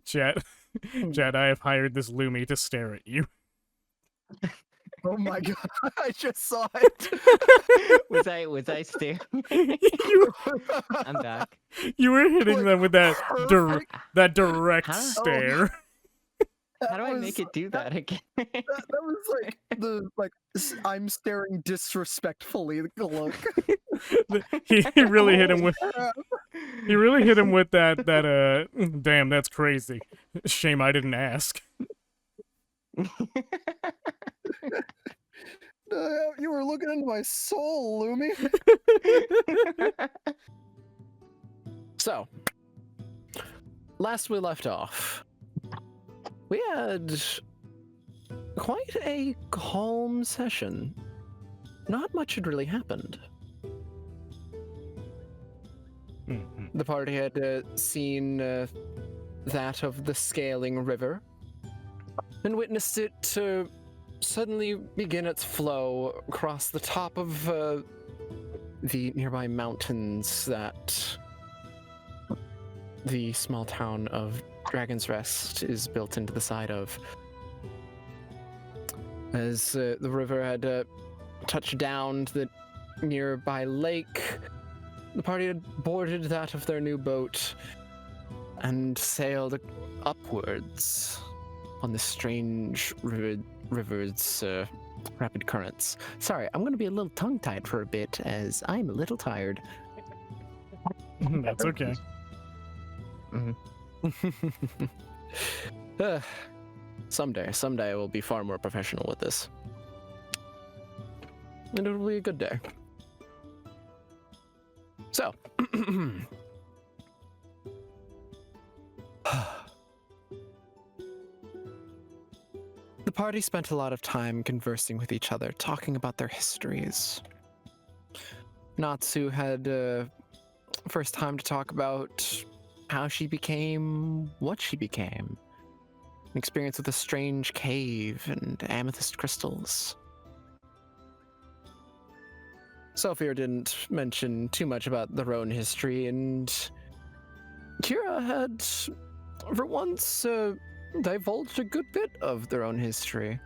Chat, Chat, I have hired this Lumi to stare at you. Oh my god, I just saw it. Was I staring? you, I'm back. you were hitting Like, them with that perfect. that direct Huh? stare. How do I make it do that again? That was like the I'm staring disrespectfully look. he really hit him with Crap. he really hit him with that damn, that's crazy. Shame I didn't ask. You were looking into my soul, Lumi. So, last we left off, we had quite a calm session. Not much had really happened. The party had seen that of the scaling river and witnessed it suddenly begin its flow across the top of the nearby mountains that the small town of Dragon's Rest is built into the side of. As the river had touched down to the nearby lake, the party had boarded that of their new boat and sailed upwards on the strange river's rapid currents. Sorry, I'm going to be a little tongue-tied for a bit as I'm a little tired. That's okay. Someday I will be far more professional with this. And it'll be a good day. So, the party spent a lot of time conversing with each other, talking about their histories. Natsu had first time to talk about how she became what she became. An experience with a strange cave and amethyst crystals. Sophia didn't mention too much about their own history, and Kira had, for once, divulged a good bit of their own history.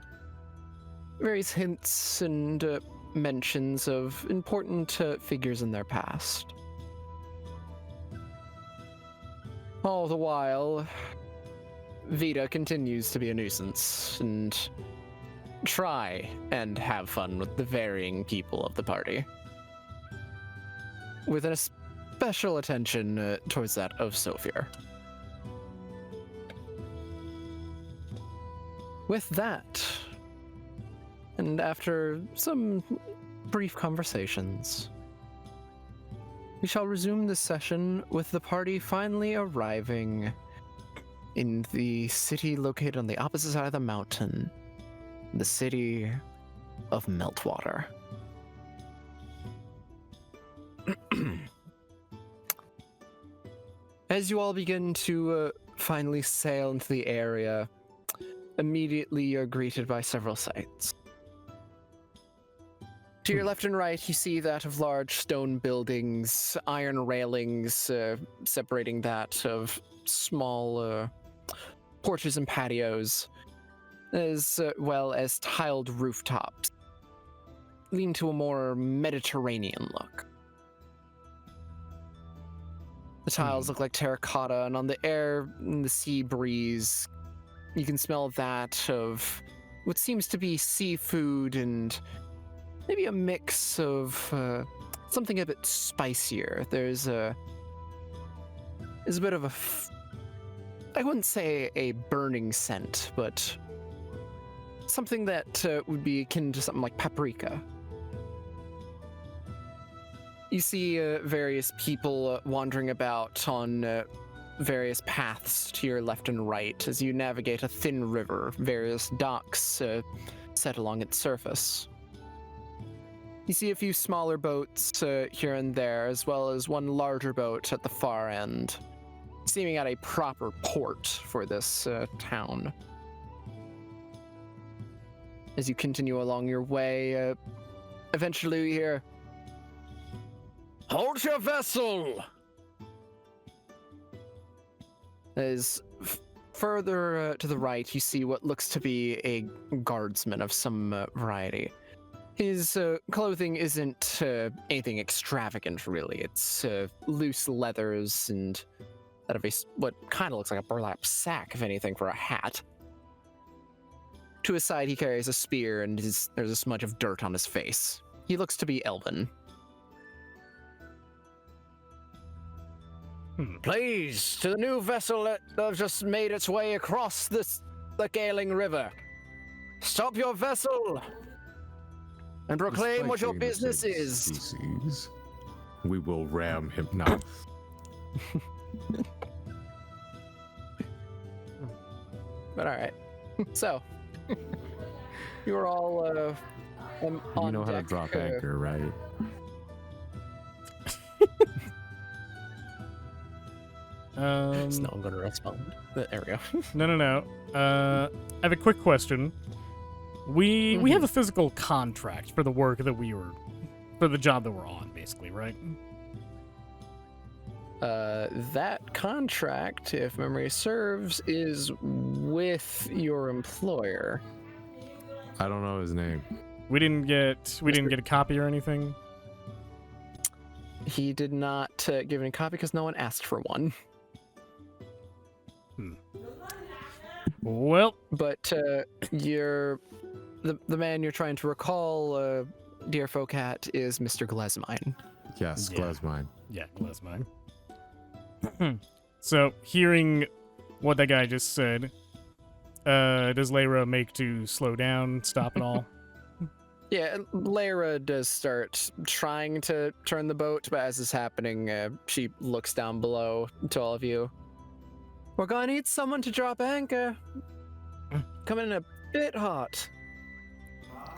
Various hints and mentions of important figures in their past. All the while, Vita continues to be a nuisance and try and have fun with the varying people of the party, with an special attention towards that of Sophia. With that, and after some brief conversations, we shall resume this session with the party finally arriving in the city located on the opposite side of the mountain, the city of Meltwater. As you all begin to finally sail into the area, immediately you're greeted by several sights. To your left and right, you see that of large stone buildings, iron railings separating that of small porches and patios, as well as tiled rooftops, lean to a more Mediterranean look. The tiles look like terracotta, and on the air, in the sea breeze, you can smell that of what seems to be seafood and maybe a mix of something a bit spicier. There's a bit of I wouldn't say a burning scent, but something that would be akin to something like paprika. You see various people wandering about on various paths to your left and right as you navigate a thin river, various docks set along its surface. You see a few smaller boats here and there, as well as one larger boat at the far end, seeming at a proper port for this town. As you continue along your way, eventually you hear, "Hold your vessel!" As further to the right, you see what looks to be a guardsman of some variety. His clothing isn't anything extravagant, really. It's loose leathers and that of what kind of looks like a burlap sack, if anything, for a hat. To his side, he carries a spear, and there's a smudge of dirt on his face. He looks to be elven. Please, to the new vessel that has just made its way across the Galing River. Stop your vessel and proclaim what your business is. Species. We will ram him now. But all right. So, you're all on You know how to deck, drop anchor, right? No one going to respond. There we go. No. I have a quick question. We have a physical contract for the work that for the job that we're on, basically, right? That contract, if memory serves, is with your employer. I don't know his name. We didn't get a copy or anything. He did not give any copy because no one asked for one. Well, But the man you're trying to recall, dear Focat, is Mr. Glesmine. Yes, Yeah. Glesmine. yeah, that's mine. So, hearing what that guy just said, does Lyra make to slow down, stop it all? Yeah, Lyra does start trying to turn the boat, but as is happening, she looks down below to all of you. We're gonna need someone to drop anchor. Coming in a bit hot.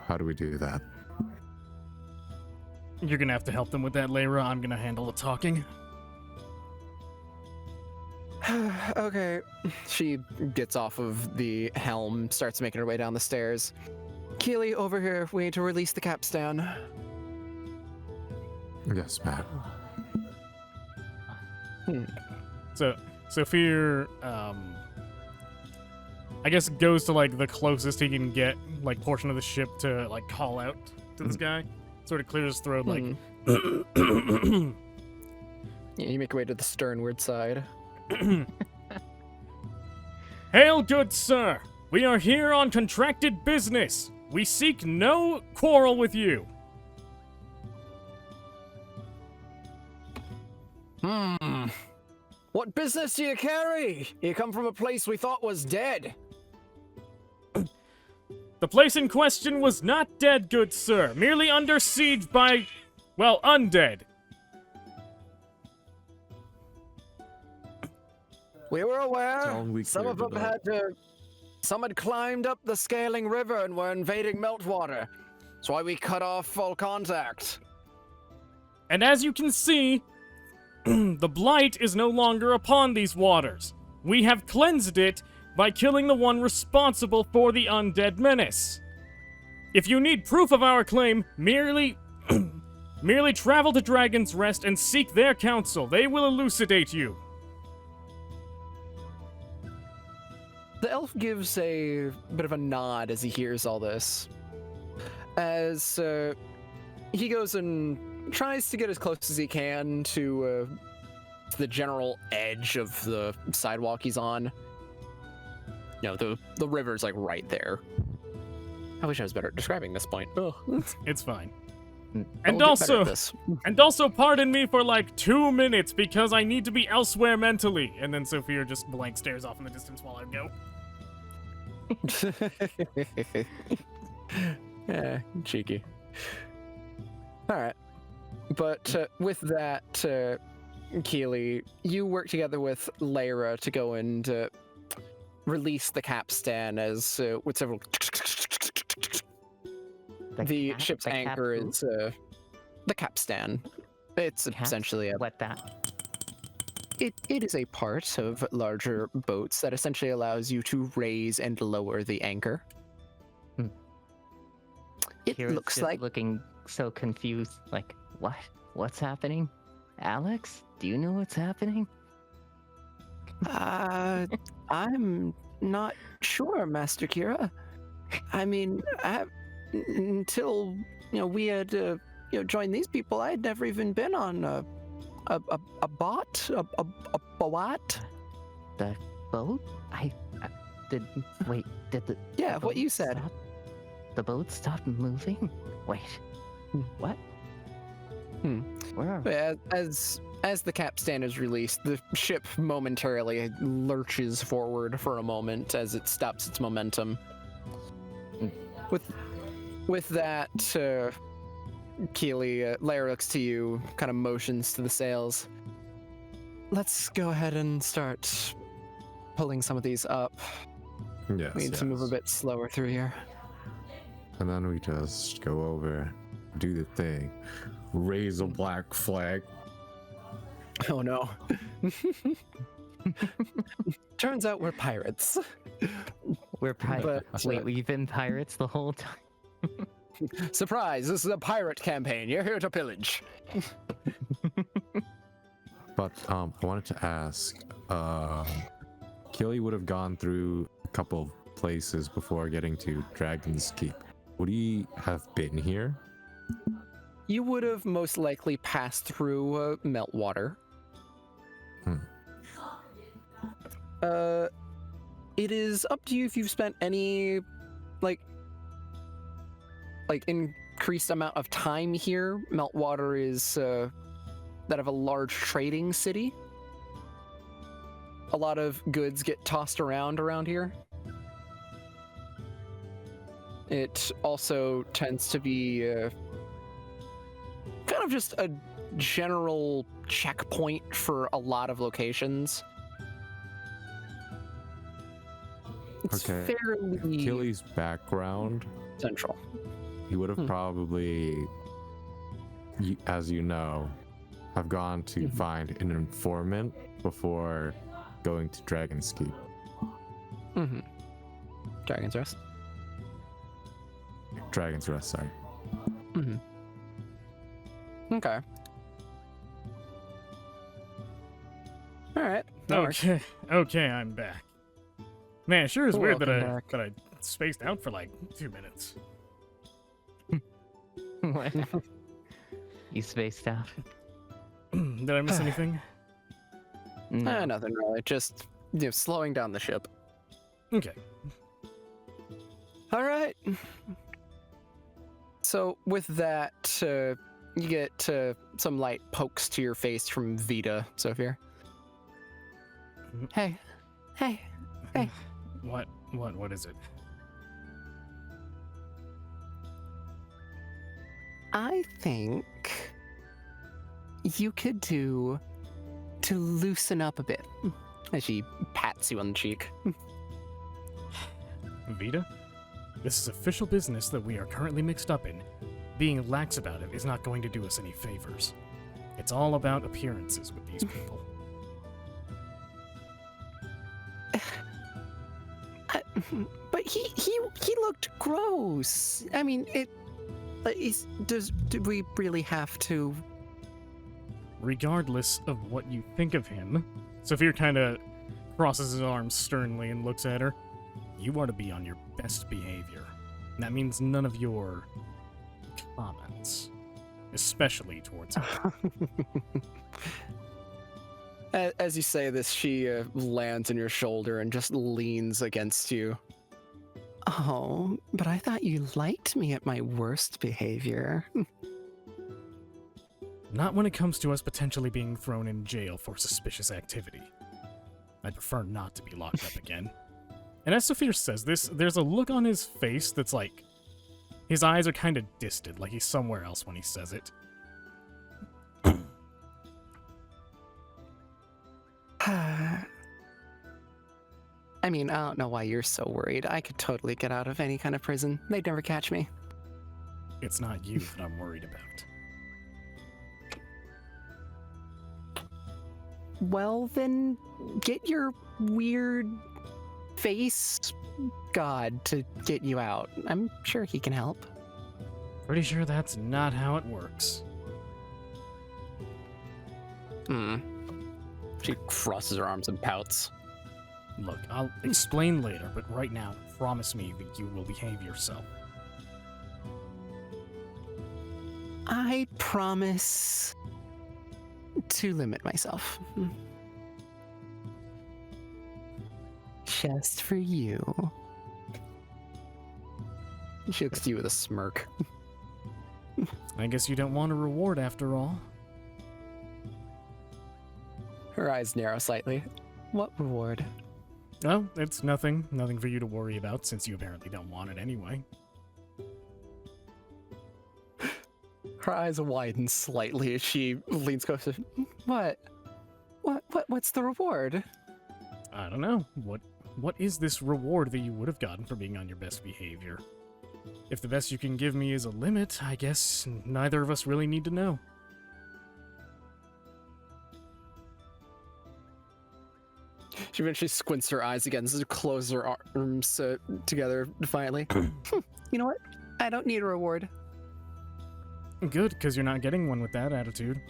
How do we do that? You're gonna have to help them with that, Lyra. I'm gonna handle the talking. Okay. She gets off of the helm, starts making her way down the stairs. Keely, over here. We need to release the capstan. Yes, ma'am. So Sophia, I guess goes to like the closest he can get, like portion of the ship to like call out to this guy. Sort of clears his throat, like. Yeah, you make your way to the sternward side. Hail, good sir! We are here on contracted business. We seek no quarrel with you. What business do you carry? You come from a place we thought was dead. The place in question was not dead, good sir. Merely under siege by, well, undead. We were aware. Tell 'em we Some of them cleared it up. some had climbed up the Scaling River and were invading Meltwater. That's why we cut off all contact. And as you can see, the blight is no longer upon these waters. We have cleansed it by killing the one responsible for the undead menace. If you need proof of our claim, merely travel to Dragon's Rest and seek their counsel. They will elucidate you. The elf gives a bit of a nod as he hears all this. As he goes and tries to get as close as he can to the general edge of the sidewalk he's on. You know, the river's like right there. I wish I was better at describing this point. Oh, It's fine. I'll And get better at this. also pardon me for like 2 minutes because I need to be elsewhere mentally. And then Sophia just blank stares off in the distance while I go. Yeah, cheeky. All right, but with that, Keely, you work together with Lyra to go and release the capstan as with several. The ship's anchor is the capstan. It's essentially a. What that? It is a part of larger boats that essentially allows you to raise and lower the anchor. It Kira's looks just like looking so confused. Like, what? What's happening? Alex, do you know what's happening? I'm not sure, Master Kira. I mean, until we had joined these people, I had never even been on a bot, a what? The boat? I did. Wait, did the. Yeah, the what you boat said. stop- The boat stopped moving? Wait. What? Where are we? Yeah, as the capstan is released, the ship momentarily lurches forward for a moment as it stops its momentum. With that, Keely, Lair looks to you, kind of motions to the sails. Let's go ahead and start pulling some of these up. Yes. We need to move a yes. bit slower through here. And then we just go over, do the thing, raise a black flag. Oh no. Turns out we're pirates. We're pirates. But, Wait, we've been pirates the whole time? Surprise, this is a pirate campaign. You're here to pillage. But I wanted to ask, Killy would have gone through a couple of places before getting to Dragon's Keep. Would he have been here? You would have most likely passed through Meltwater. It is up to you if you've spent any, like increased amount of time here. Meltwater is that of a large trading city. A lot of goods get tossed around here. It also tends to be kind of just a general checkpoint for a lot of locations. It's Okay. fairly Killy's background, central. he would have probably, as you know, have gone to find an informant before going to Dragon's Keep. Mm-hmm. Dragon's Rest. Dragon's Rest, sorry. Mm-hmm. Okay. All right. that works. Okay, I'm back. Man, it sure is weird that Welcome back. I spaced out for like 2 minutes. What? You spaced out? Did I miss anything? No. Nothing really. Just slowing down the ship. Okay. All right. So with that, you get some light pokes to your face from Vita, Sophia. Hey. What is it? I think you could do to loosen up a bit. As she pats you on the cheek. Vita? This is official business that we are currently mixed up in. Being lax about it is not going to do us any favors. It's all about appearances with these people. But he looked gross. I mean, do we really have to? Regardless of what you think of him, Saphir kind of crosses his arms sternly and looks at her. You are to be on your best behavior. And that means none of your comments, especially towards him. As you say this, she lands on your shoulder and just leans against you. Oh, but I thought you liked me at my worst behavior. Not when it comes to us potentially being thrown in jail for suspicious activity. I'd prefer not to be locked up again. And as Saphir says this, there's a look on his face that's like, his eyes are kind of distant, like he's somewhere else when he says it. I mean, I don't know why you're so worried. I could totally get out of any kind of prison. They'd never catch me. It's not you that I'm worried about. Well, then get your weird face god to get you out. I'm sure he can help. Pretty sure that's not how it works. She crosses her arms and pouts. Look, I'll explain later, but right now, promise me that you will behave yourself. I promise to limit myself. Just for you. She looks at you with a smirk. I guess you don't want a reward after all. Her eyes narrow slightly. What reward? Oh, it's nothing. Nothing for you to worry about, since you apparently don't want it anyway. Her eyes widen slightly as she leans closer. What's the reward? I don't know. What is this reward that you would have gotten for being on your best behavior? If the best you can give me is a limit, I guess neither of us really need to know. She eventually squints her eyes again, so closes her arms together defiantly. You know what? I don't need a reward. Good, because you're not getting one with that attitude.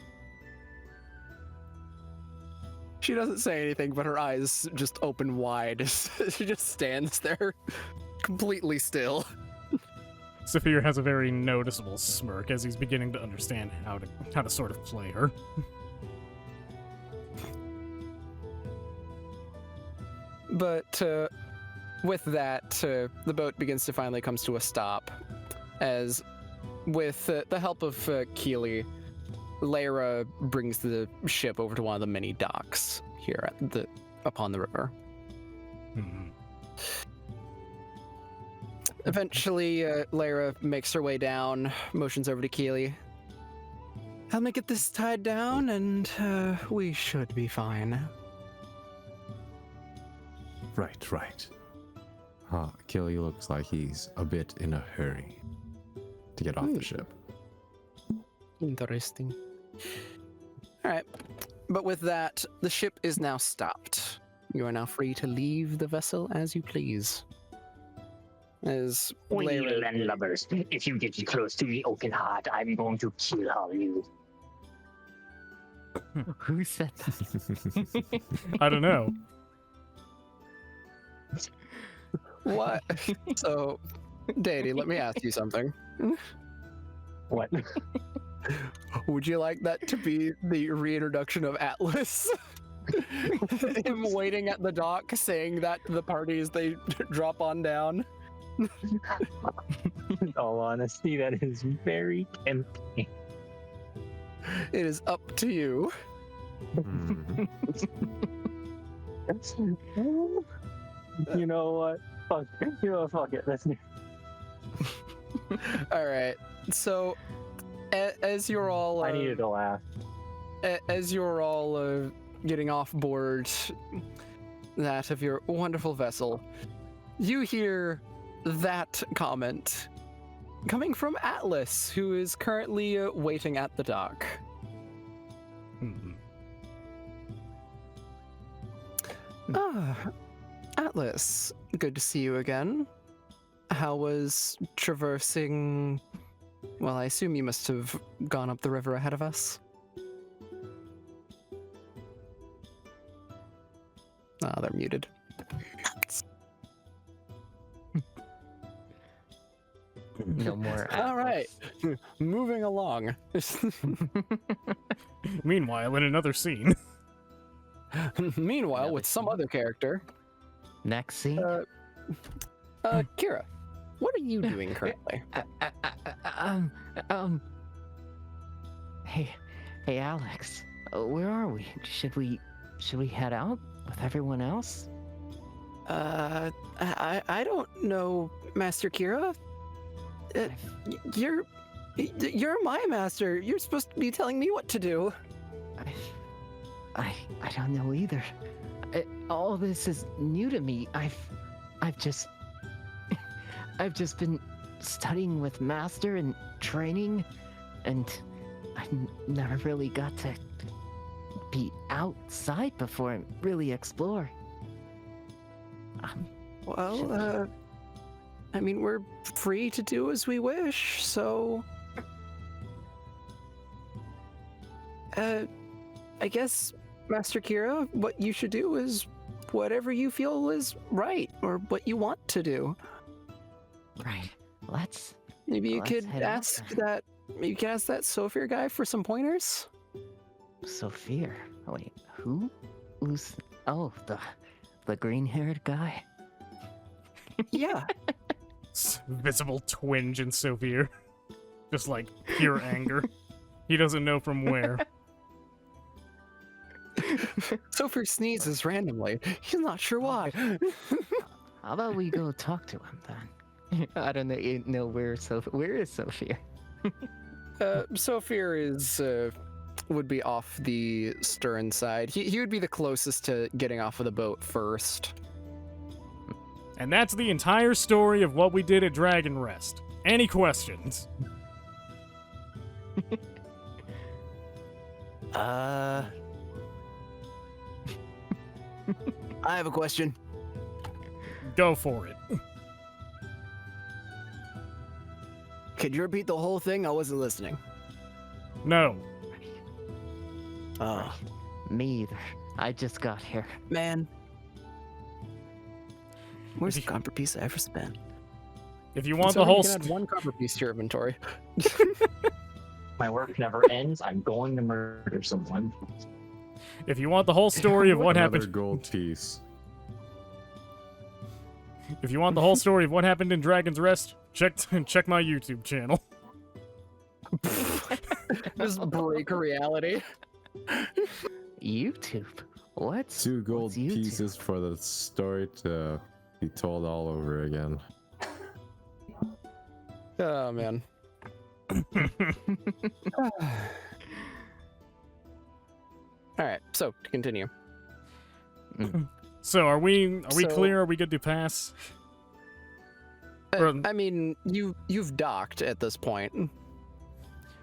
She doesn't say anything, but her eyes just open wide. She just stands there, completely still. Saphir has a very noticeable smirk as he's beginning to understand how to sort of play her. But with that, the boat begins to finally comes to a stop, as with the help of Keely, Lyra brings the ship over to one of the many docks here upon the river. Hmm. Eventually, Lyra makes her way down, motions over to Keely. I'll make it this tied down, and we should be fine. Right. Killy looks like he's a bit in a hurry to get off the ship. Interesting. All right. But with that, the ship is now stopped. You are now free to leave the vessel as you please. As Lyra... Wheel lovers, if you get close to the open heart, I'm going to kill all you. Who said that? I don't know. What? So, Deity, let me ask you something. What? Would you like that to be the reintroduction of Atlas? Him waiting at the dock saying that to the party as they drop on down? In all honesty, that is very tempting. It is up to you. Mhm. You know what? Fuck it. Let's do. All right. So, as you're all, I needed to laugh. as you're all getting off board that of your wonderful vessel, you hear that comment coming from Atlas, who is currently waiting at the dock. Hmm. Ah, Atlas, good to see you again. How was traversing? Well, I assume you must have gone up the river ahead of us. Ah, they're muted. No more. All right, moving along. Meanwhile, in another scene. Meanwhile, with some other character, Next scene. Kira, what are you doing currently? Hey, Alex. Where are we? Should we head out with everyone else? I don't know, Master Kira. You're my master. You're supposed to be telling me what to do. I don't know either. All this is new to me. I've just been studying with Master and training, and I never really got to be outside before and really explore. Well, I mean, we're free to do as we wish, so... I guess Master Kira, what you should do is whatever you feel is right or what you want to do. Right. Let's. Maybe you Let's could head out ask then. that. Maybe you could ask that Sophia guy for some pointers. Sophia. Wait, who? Who's? Oh, the green-haired guy. Yeah. Visible twinge in Sophia. Just like pure anger. He doesn't know from where. Sophia sneezes randomly. He's not sure why. How about we go talk to him then? I don't know where is Sophia? Sophia is would be off the stern side. He would be the closest to getting off of the boat first. And that's the entire story of what we did at Dragon Rest. Any questions? I have a question. Go for it. Could you repeat the whole thing? I wasn't listening. No. Oh, Me either. I just got here. man. Where's the If you- copper piece I ever spent? If you want So the whole you can add one copper piece to your inventory. My work never ends. I'm going to murder someone. if you want the whole story of what Another happened, gold piece. if you want the whole story of what happened in Dragon's Rest, check my YouTube channel. Just break reality. YouTube. What's 2 gold what's YouTube? pieces for the story to be told all over again. Oh man. All right. So to continue. So are we So- clear? Are we good to pass? Or- I mean, you've docked at this point.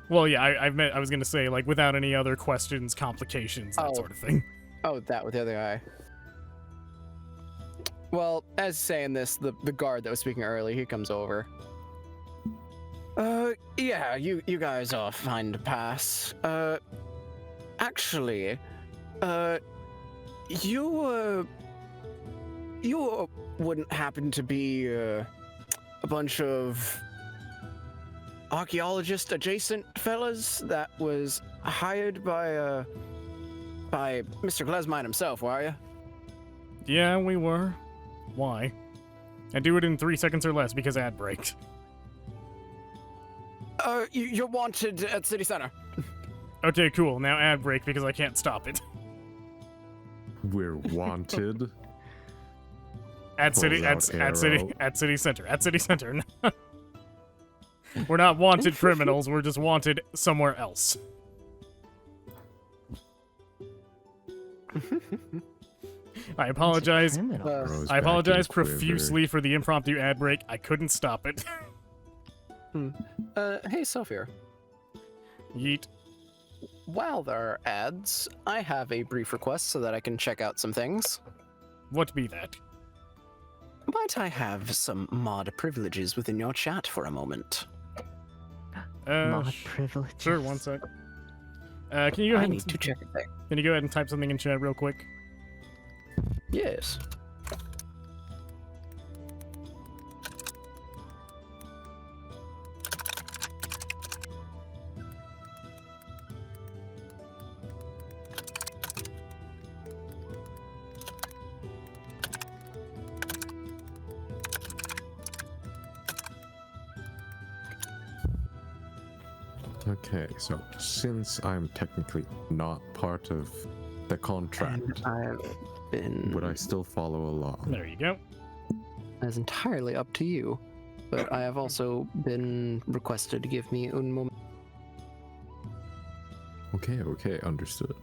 Well, yeah, I was gonna say, like, without any other questions, complications, that Oh. sort of thing. Oh, that with the other guy. Well, as saying this, the guard that was speaking earlier, he comes over. Yeah, you guys are fine to pass. Actually, you wouldn't happen to be a bunch of archaeologist adjacent fellas that was hired by Mr. Glesmine himself, were you? Yeah, we were. Why? And do it in 3 seconds or less because ad break. You're wanted at City Center. Okay, cool. Now ad break because I can't stop it. We're wanted. At Pulls city, out at city, arrow. at city center, at city center. We're not wanted criminals. We're just wanted somewhere else. I apologize. Criminal. Rose I back apologize in quiver. profusely for the impromptu ad break. I couldn't stop it. Hey, Sophia. Yeet. While there are ads, I have a brief request so that I can check out some things. What be that? Might I have some mod privileges within your chat for a moment? Mod privileges. Sure, one sec. Can you go I ahead need and, to check a thing. can you go ahead and type something in chat real quick? Yes. Okay, so since I'm technically not part of the contract, And I've been. would I still follow along? There you go. That's entirely up to you. But I have also been requested to give me un moment. Okay, understood.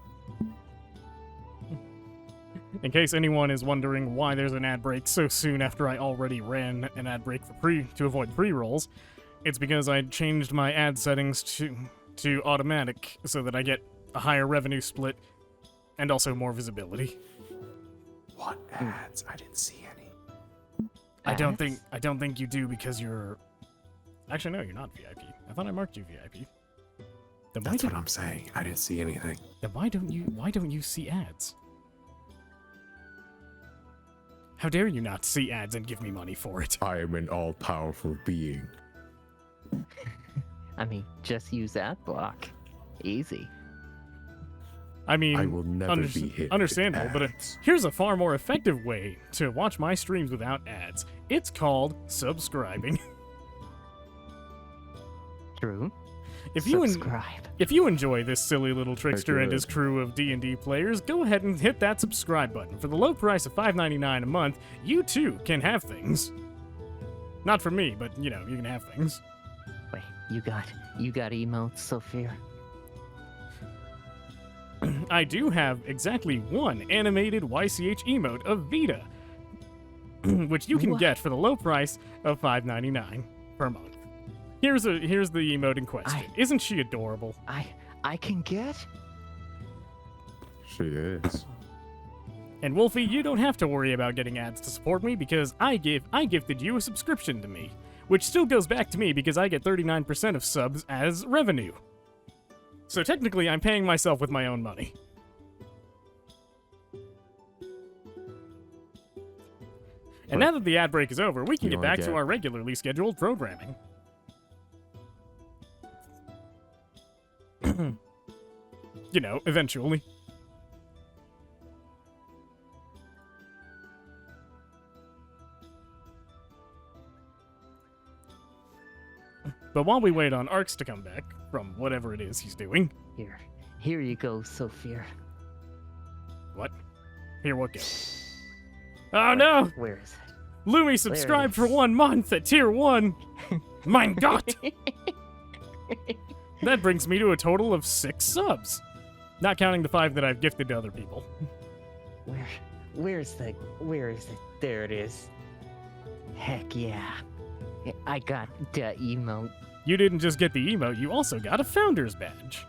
In case anyone is wondering why there's an ad break so soon after I already ran an ad break for to avoid pre-rolls, it's because I changed my ad settings to automatic so that I get a higher revenue split and also more visibility. What ads? I didn't see any. I don't Ads? think you do because you're. Actually, no, you're not VIP. I thought I marked you VIP. Then why That's don't, what I'm saying. I didn't see anything. then why don't you see ads? How dare you not see ads and give me money for it? I am an all-powerful being. I mean, just use ad block. Easy. I mean, I will never be hit. understandable, with but ads. here's a far more effective way to watch my streams without ads. It's called subscribing. True. If you Subscribe. if you enjoy this silly little trickster and good. his crew of D&D players, go ahead and hit that subscribe button. For the low price of $5.99 a month, you too can have things. Not for me, but you know, you can have things. Wait, you got emotes, Sophia? I do have exactly one animated YCH emote of Vita, which you can What? get for the low price of $5.99 per month. Here's the emote in question. Isn't she adorable? I can get? She is. And Wolfie, you don't have to worry about getting ads to support me because I gifted you a subscription to me, which still goes back to me because I get 39% of subs as revenue. So technically, I'm paying myself with my own money. And now that the ad break is over, we can You get wanna back to get- our regularly scheduled programming. You know, eventually. But while we wait on Arx to come back from whatever it is he's doing, Here you go, Sophia. what? Here, what go? Oh no! Where is it? Lumi subscribed for is. 1 month at tier 1. Mein Gott! That brings me to a total of 6 subs. Not counting the 5 that I've gifted to other people. Where is it? There it is. Heck yeah. I got the emote. You didn't just get the emote, you also got a founder's badge.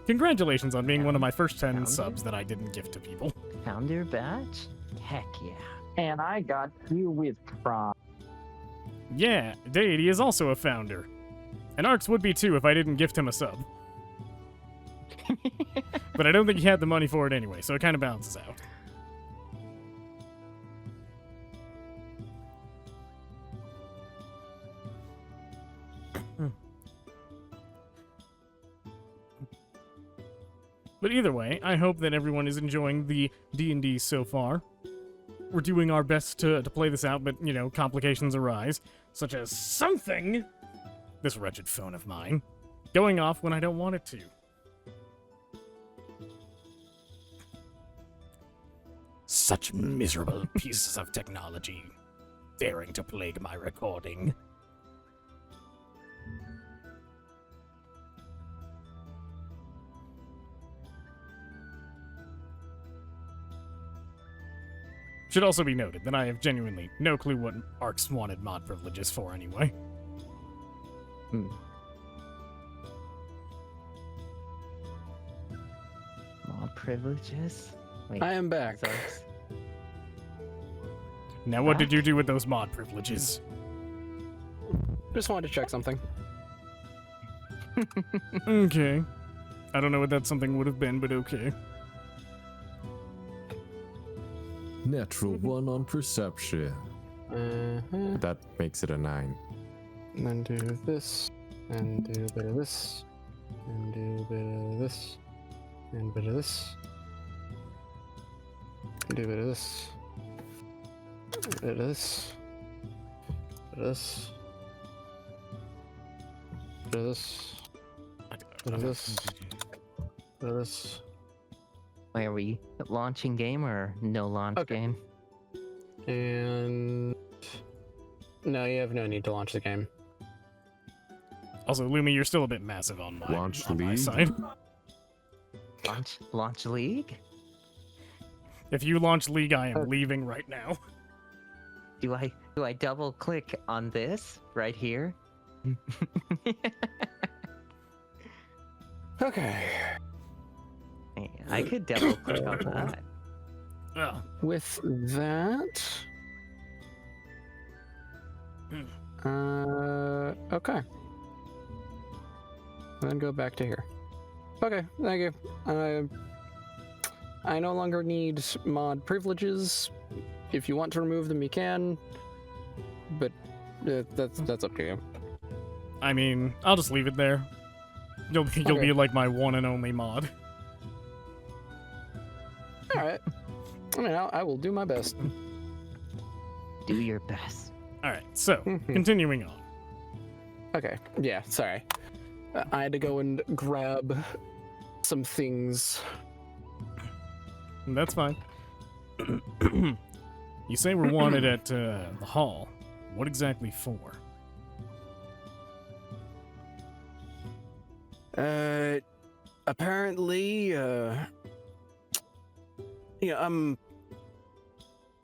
Congratulations on being one of my first 10 Founder? subs that I didn't gift to people. Founder badge? Heck yeah. And I got you with prom. Yeah, Deity is also a founder. And Arx would be too if I didn't gift him a sub. But I don't think he had the money for it anyway, so it kind of balances out. But either way, I hope that everyone is enjoying the D&D so far. We're doing our best to play this out, but, you know, complications arise, such as something, this wretched phone of mine, going off when I don't want it to. Such miserable pieces of technology, daring to plague my recording. Should also be noted that I have genuinely no clue what Arx wanted mod privileges for anyway. Mod privileges? Wait, I am back. sucks. Now what did you do with those mod privileges? Just wanted to check something. Okay. I don't know what that something would have been, but okay. Natural 1 on perception. Uh-huh. That makes it a 9. And then do this, and do a bit of this, and do a bit of this, and a bit of this, and do a bit of this, a bit of this, a bit of this, a bit of this, bit of this, bit of this. Wait, are we launching game or no launch Okay. game? And no, you have no need to launch the game. Also, Lumi, you're still a bit massive on my, Launch on my league? side. Launch league? If you launch League, I am leaving right now. Do I double click on this right here? Okay. Yeah, I could double click on that. Ugh. With that, okay. And then go back to here. Okay, thank you. I no longer need mod privileges. If you want to remove them, you can. But that's up to you. I mean, I'll just leave it there. You'll Okay. be like my one and only mod. All right. I mean, I will do my best. Do your best. All right, so Mhm. continuing on. Okay. Yeah. Sorry. I had to go and grab some things. That's fine. You say we're wanted at the hall. What exactly for? Apparently,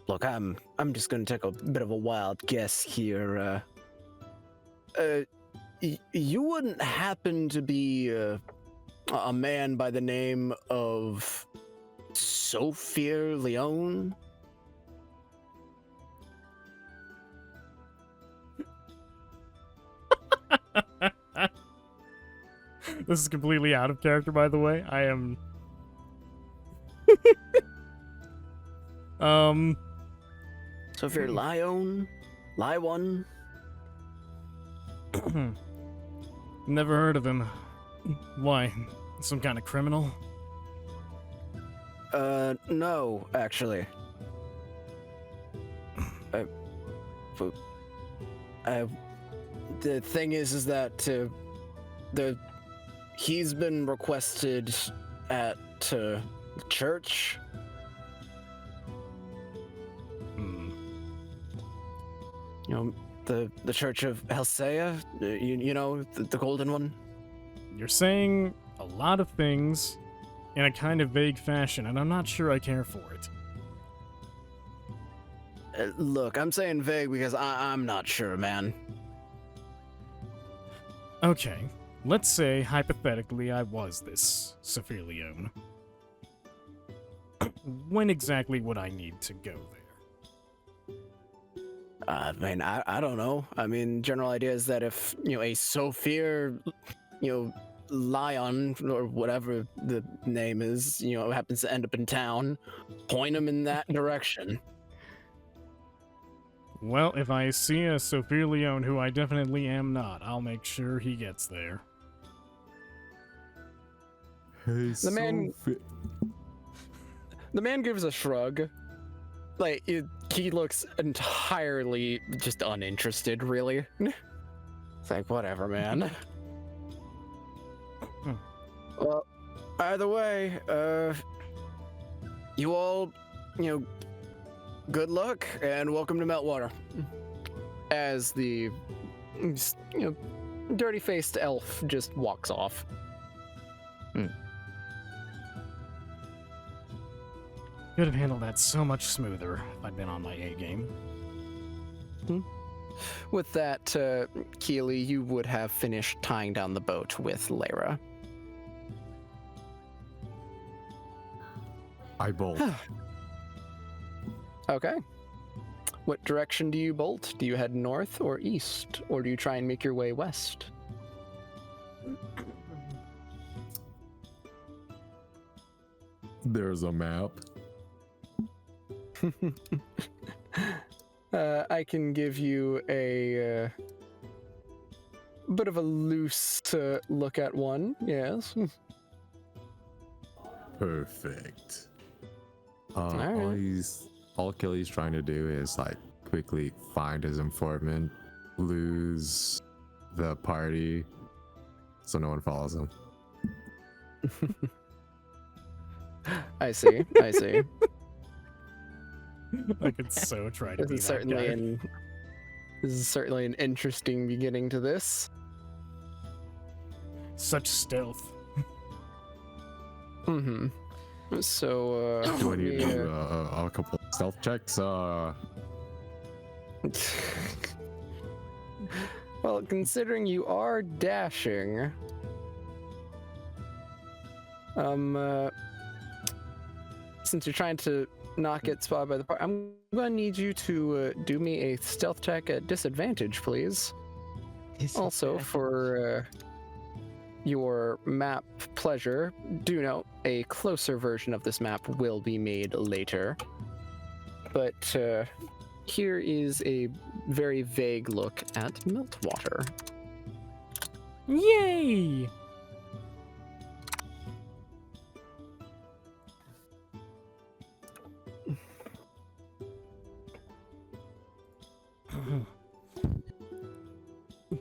Look, I'm just gonna take a bit of a wild guess here. You wouldn't happen to be a man by the name of Sophia Leone? This is completely out of character, by the way. I am. Sophia Leone? Lyon? Never heard of him. Why? Some kind of criminal? No, actually. The thing is that he's been requested at the church. Hmm. You know, the Church of Helsea. You know, the golden one. You're saying a lot of things in a kind of vague fashion, and I'm not sure I care for it. Look, I'm saying vague because I'm not sure, man. Okay, let's say, hypothetically, I was this Sophia Leone. When exactly would I need to go there? I mean, I don't know. I mean, general idea is that if, a Sophia, Lion, or whatever the name is, happens to end up in town, point him in that direction. Well, if I see a Sophia Leone, who I definitely am not, I'll make sure he gets there. Hey, The man- The man gives a shrug. Like, he looks entirely just uninterested, really. It's like, whatever, man. Well, either way, you all, good luck and welcome to Meltwater. As the, dirty-faced elf just walks off. Could have handled that so much smoother if I'd been on my A game. With that, Keely, you would have finished tying down the boat with Lyra. I bolt. Okay. What direction do you bolt? Do you head north or east? Or do you try and make your way west? There's a map. I can give you a bit of a loose look at one, yes. Perfect. Alright. All Kelly's trying to do is quickly find his informant, lose the party, so no one follows him. I see. I could so try to This be is that guy. this is certainly an interesting beginning to this. Such stealth. Mm-hmm. So, Do I need to yeah. do a couple stealth checks? Well, considering you are dashing, since you're trying to not get spotted by the party, I'm gonna need you to do me a stealth check at disadvantage, please. Also for your map pleasure, do note a closer version of this map will be made later. But here is a very vague look at Meltwater. Yay!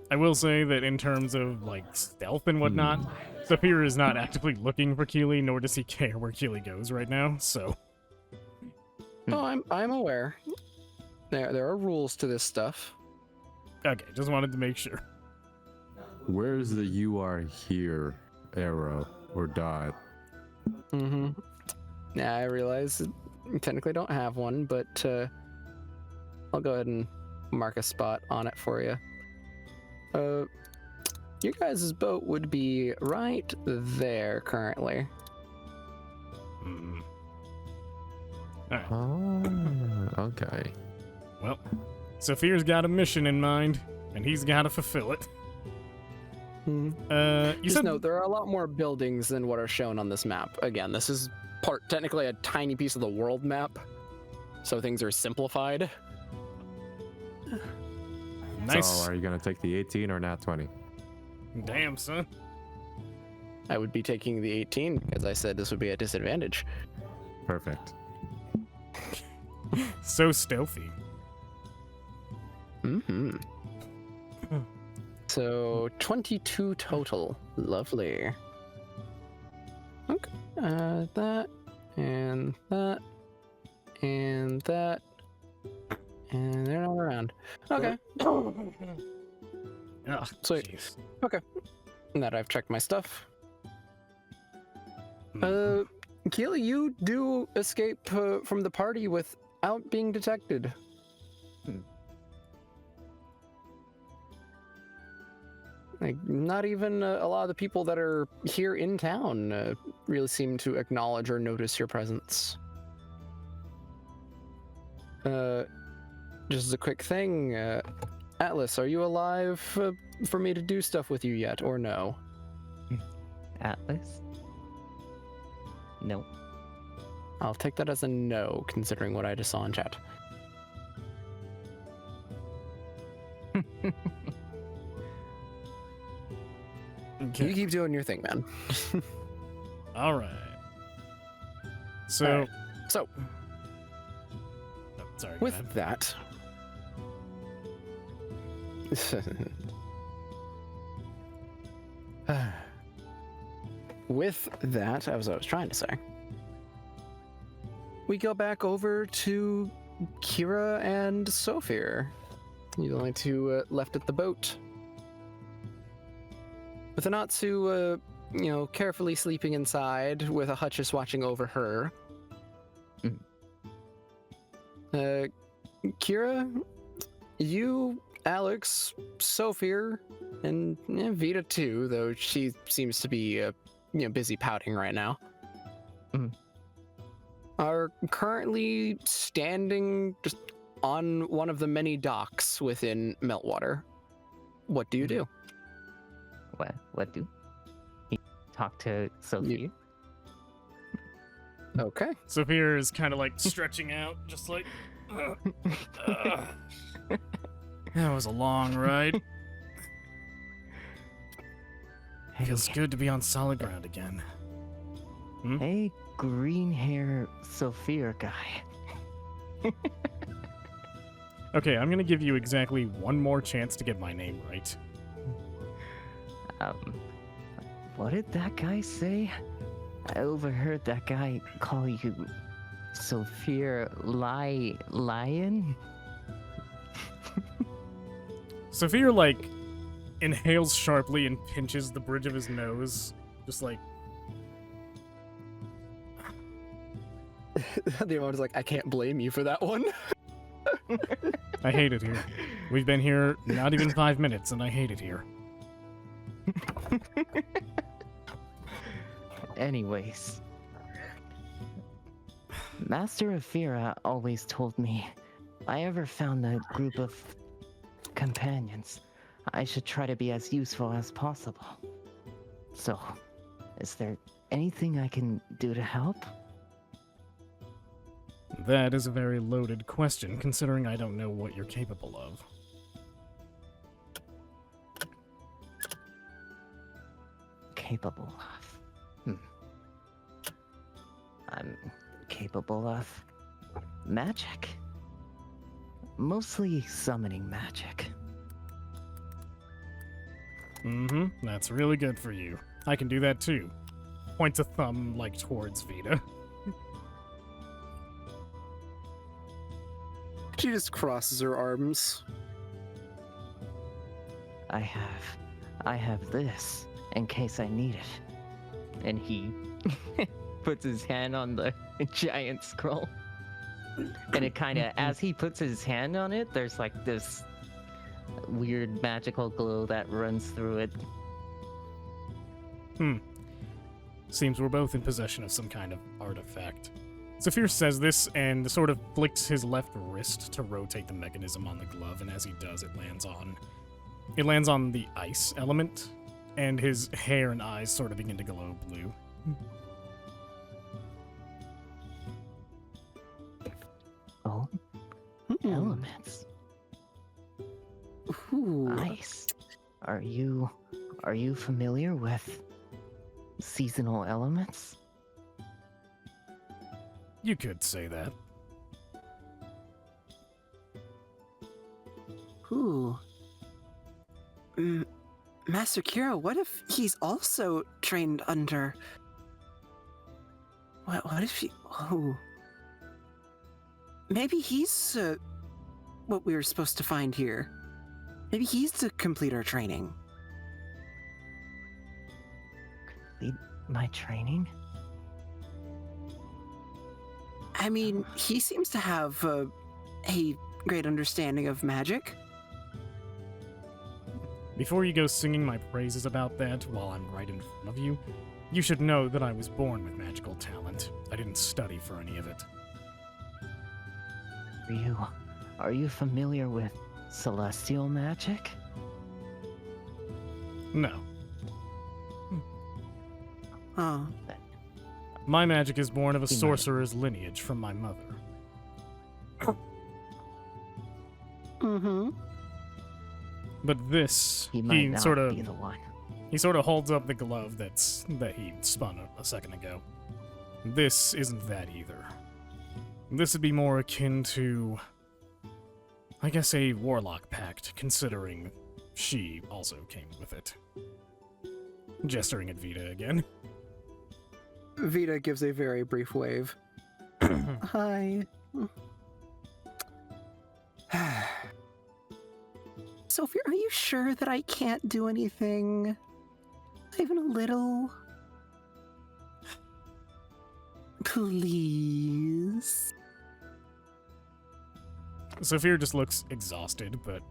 I will say that in terms of like stealth and whatnot, Saphir is not actively looking for Keely, nor does he care where Keely goes right now. So Oh, I'm aware. There are rules to this stuff. okay, just wanted to make sure. Where's the "you are here" arrow or dot? Mm-hmm. Yeah, I realize I technically don't have one, but I'll go ahead and mark a spot on it for you. Your guys' boat would be right there currently. Mm. All right. Oh, okay. Well, Saphir's got a mission in mind, and he's got to fulfill it. You Just said note, there are a lot more buildings than what are shown on this map. Again, this is technically a tiny piece of the world map, so things are simplified. nice. So, are you gonna take the 18 or nat 20? Damn, son. I would be taking the 18 because I said this would be a disadvantage. Perfect. So stealthy. Mm-hmm. So 22 total. Lovely. Okay. That and that and that, and they're not around. Okay. Oh, Sweet. jeez. Now that I've checked my stuff. Keely, you do escape from the party without being detected. Like, not even a lot of the people that are here in town really seem to acknowledge or notice your presence. Just as a quick thing, Atlas, are you alive for me to do stuff with you yet, or no? Atlas? No. I'll take that as a no, considering what I just saw in chat. Okay. You keep doing your thing, man. All right. So, All right. So, oh, sorry. go with ahead. that... With that, as I was trying to say, we go back over to Kira and Sophir. You're the only two left at the boat. With Anatsu, carefully sleeping inside, with a Hutchess watching over her. Kira, you, Alex, Sophir, and Vita too, though she seems to be busy pouting right now, are currently standing just on one of the many docks within Meltwater. What do you do? What do? He talk to Sophie? Okay. Saphir is kind of like stretching out, just like. That was a long ride. Feels good to be on solid ground again. Hey, green hair Sophia guy. Okay, I'm gonna give you exactly one more chance to get my name right. What did that guy say? I overheard that guy call you Sophia Lion? Saphir, like, inhales sharply and pinches the bridge of his nose. Just like, The one is like, I can't blame you for that one. I hate it here. We've been here not even 5 minutes, and I hate it here. Anyways. Master of Fira always told me if I ever found a group of companions, I should try to be as useful as possible. So, is there anything I can do to help? That is a very loaded question, considering I don't know what you're capable of. Capable of? I'm capable of magic. Mostly summoning magic. That's really good for you. I can do that too. Points a thumb, like, towards Vita. She just crosses her arms. I have this in case I need it. And he puts his hand on the giant scroll. And it kind of, as he puts his hand on it, there's like this weird magical glow that runs through it. Seems we're both in possession of some kind of artifact. Saphir says this and sort of flicks his left wrist to rotate the mechanism on the glove, and as he does, it lands on the ice element, and his hair and eyes sort of begin to glow blue. Oh, elements. Ooh. Ice. Are you familiar with seasonal elements? You could say that. Ooh. Master Kira, what if he's also trained under... What if he... Oh. Maybe he's what we were supposed to find here. Maybe he's to complete our training. Complete my training? I mean, he seems to have a great understanding of magic. Before you go singing my praises about that while I'm right in front of you, you should know that I was born with magical talent. I didn't study for any of it. Are you familiar with celestial magic? No. Oh. My magic is born of a sorcerer's lineage from my mother. Mm-hmm. But this, He might not sort of be the one. he sort of holds up the glove that he spun a second ago. This isn't that either. This would be more akin to, I guess, a warlock pact, considering she also came with it. Gesturing at Vita again. Vita gives a very brief wave. Hi. Sophie, are you sure that I can't do anything? Not even a little? Please? Sophia just looks exhausted, but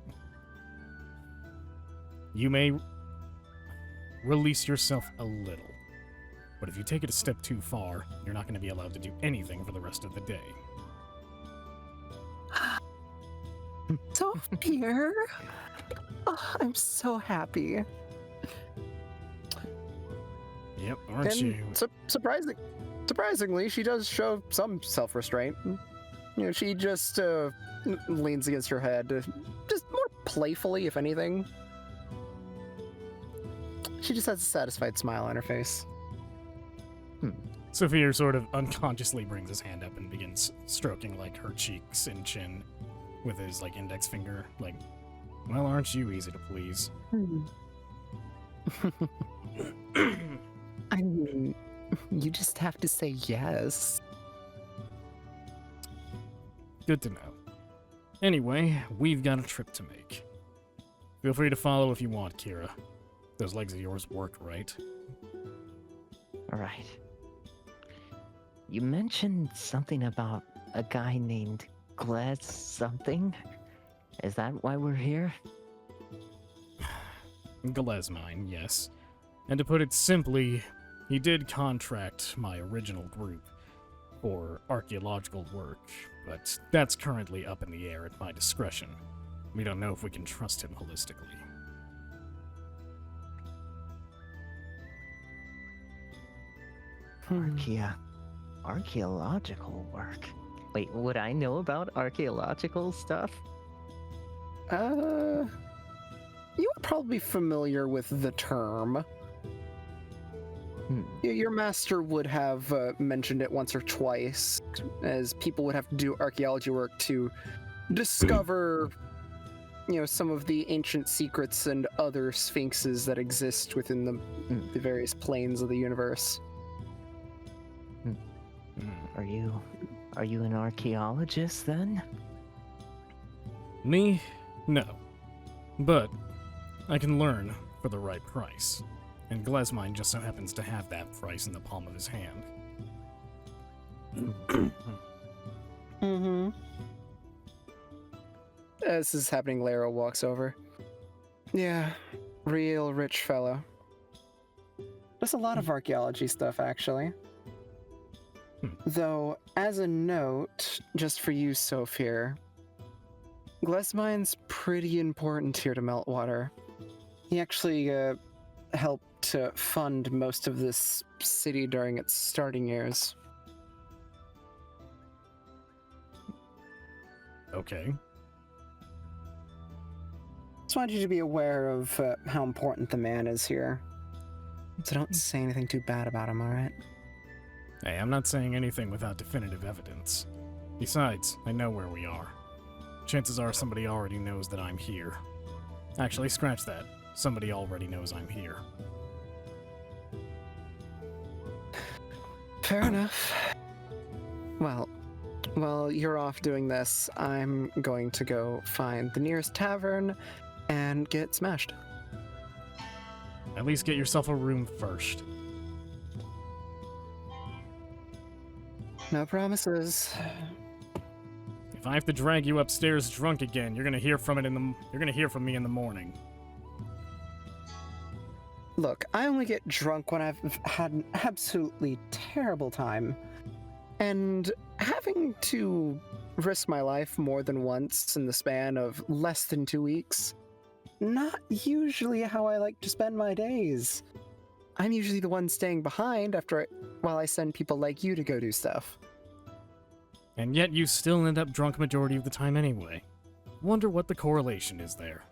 you may release yourself a little. But if you take it a step too far, you're not going to be allowed to do anything for the rest of the day. Sophia? Oh, I'm so happy. Yep, aren't you? Surprisingly, she does show some self-restraint. You know, she just leans against her head, just more playfully, if anything. She just has a satisfied smile on her face. Sophia sort of unconsciously brings his hand up and begins stroking, like, her cheeks and chin with his, like, index finger. Like, well, aren't you easy to please? I mean, you just have to say yes. Good to know. Anyway, we've got a trip to make. Feel free to follow if you want, Kira. Those legs of yours work, right? All right. You mentioned something about a guy named Glez something. Is that why we're here? Gillesmine, yes. And to put it simply, he did contract my original group for archaeological work, but that's currently up in the air at my discretion. We don't know if we can trust him holistically. Archaeological work. Wait, would I know about archaeological stuff? You are probably familiar with the term. Your master would have mentioned it once or twice, as people would have to do archaeology work to discover, some of the ancient secrets and other sphinxes that exist within the various planes of the universe. Are you an archaeologist then? Me? No. But I can learn for the right price. And Glesmine just so happens to have that price in the palm of his hand. Mm-hmm. As this is happening, Lara walks over. Yeah, real rich fellow. There's a lot of archaeology stuff, actually. Though, as a note, just for you, Sophir, Glesmine's pretty important here to Meltwater. He actually helped to fund most of this city during its starting years. Okay. Just wanted you to be aware of how important the man is here. So don't say anything too bad about him, alright? Hey, I'm not saying anything without definitive evidence. Besides, I know where we are. Chances are somebody already knows that I'm here. Actually, scratch that. Somebody already knows I'm here. Fair enough. Well, while you're off doing this, I'm going to go find the nearest tavern and get smashed. At least get yourself a room first. No promises. If I have to drag you upstairs drunk again, you're gonna hear from me in the morning. Look, I only get drunk when I've had an absolutely terrible time. And having to risk my life more than once in the span of less than 2 weeks, not usually how I like to spend my days. I'm usually the one staying behind while I send people like you to go do stuff. And yet you still end up drunk majority of the time anyway. Wonder what the correlation is there.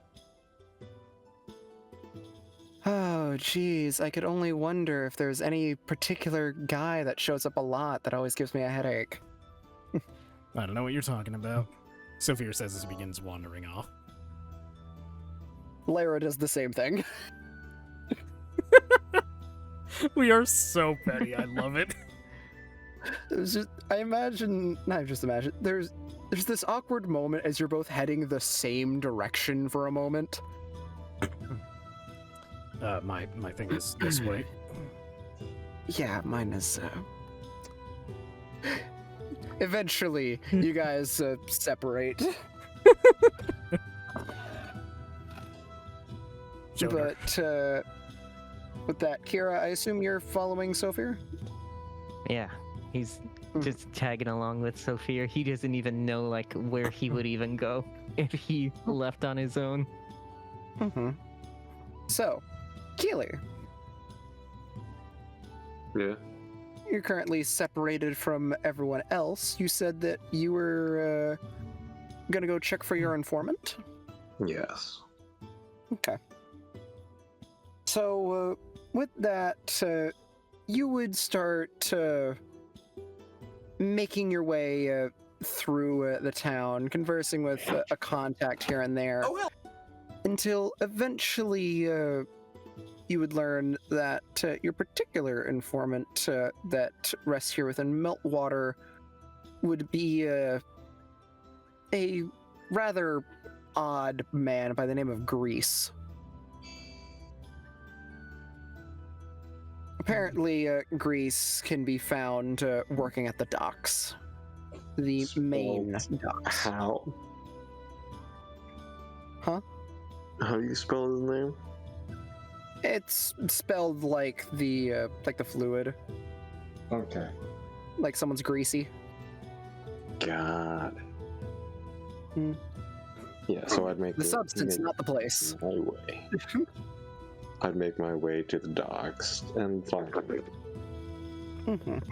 Oh, geez, I could only wonder if there's any particular guy that shows up a lot that always gives me a headache. I don't know what you're talking about. Sophia says as he begins wandering off. Lara does the same thing. We are so petty, I love it. There's this awkward moment as you're both heading the same direction for a moment. My thing is this way. Yeah, mine is, Eventually, you guys separate. Joker. But, with that, Kira, I assume you're following Sophia? Yeah, he's just tagging along with Sophia. He doesn't even know where he would even go if he left on his own. Mm-hmm. So, Keely. Yeah. You're currently separated from everyone else. You said that you were gonna go check for your informant? Yes. Okay. So, with that, you would start making your way through the town, conversing with a contact here and there, until eventually you would learn that your particular informant that rests here within Meltwater would be a rather odd man by the name of Grease. Apparently, Grease can be found working at the docks. The main docks. How? Huh? How do you spell his name? It's spelled like the fluid. Okay. Like someone's greasy. God. Hmm. Yeah, so I'd make The substance, not the place. my way. I'd make my way to the docks and find him. Mhm.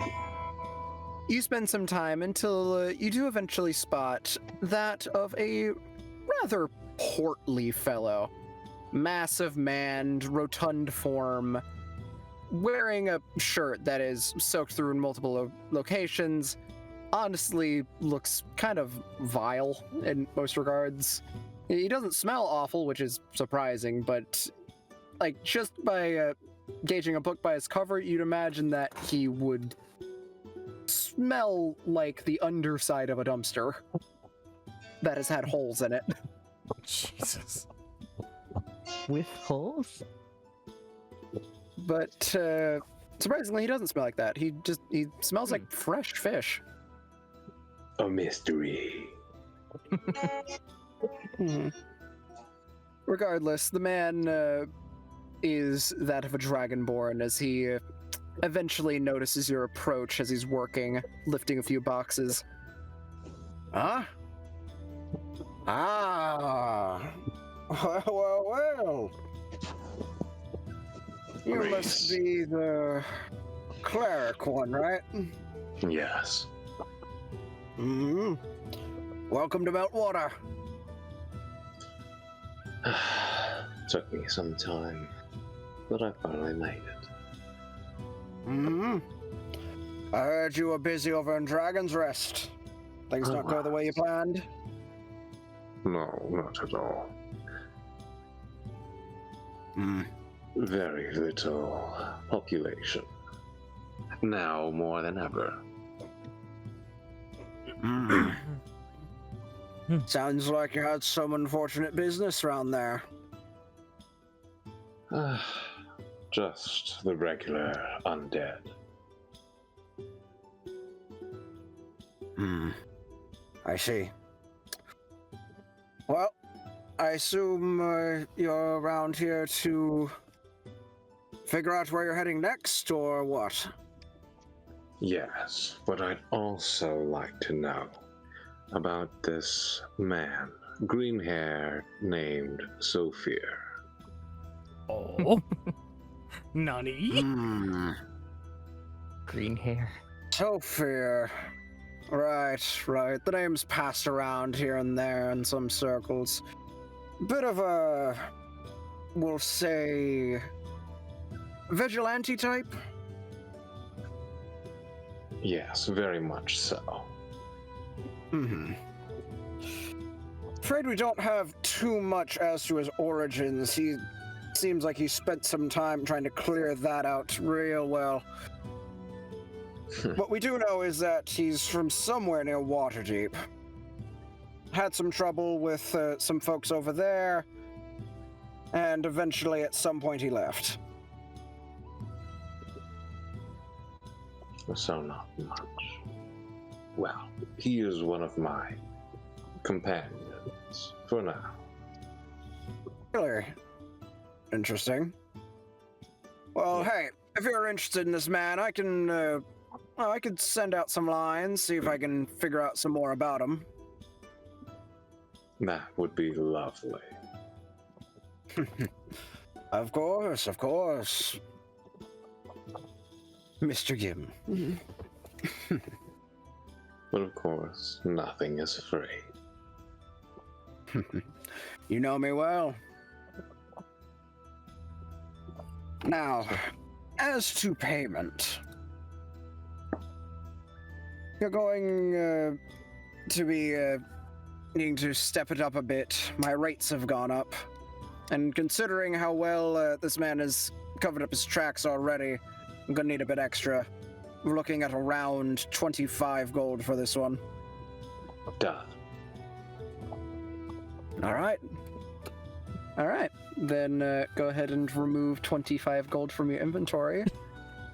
You spend some time until you do eventually spot that of a rather portly fellow. Massive man, rotund form, wearing a shirt that is soaked through in multiple locations. Honestly, looks kind of vile in most regards. He doesn't smell awful, which is surprising, but like just by gauging a book by its cover, you'd imagine that he would smell like the underside of a dumpster that has had holes in it. Jesus. With holes? But surprisingly, he doesn't smell like that. He smells like fresh fish. A mystery. Regardless, the man is that of a dragonborn, as he eventually notices your approach as he's working, lifting a few boxes. Huh? Ah. Well. You Grease. must be the cleric one, right? Yes. Hmm. Welcome to Meltwater. Took me some time, but I finally made it. Hmm. I heard you were busy over in Dragon's Rest. Things not go the way you planned. No, not at all. Hmm. Very little population. Now more than ever. Sounds like you had some unfortunate business around there. Just the regular undead. I see. Well, I assume you're around here to figure out where you're heading next, or what? Yes, but I'd also like to know about this man, green hair, named Sophia. Oh. Nani? Green hair. Sophia. Right. The name's passed around here and there in some circles. Bit of a, we'll say, vigilante type? Yes, very much so. Afraid we don't have too much as to his origins. He seems like he spent some time trying to clear that out real well. What we do know is that he's from somewhere near Waterdeep. Had some trouble with some folks over there, and eventually at some point he left. So not much. Well, he is one of my companions for now. Really? Interesting. Well, hey, if you're interested in this man, I could send out some lines, see if I can figure out some more about him. That would be lovely. Of course. Mr. Gim. But of course, nothing is free. You know me well. Now, as to payment, you're going to be needing to step it up a bit. My rates have gone up, and considering how well this man has covered up his tracks already, I'm gonna need a bit extra. We're looking at around 25 gold for this one. Done. All right. Then go ahead and remove 25 gold from your inventory.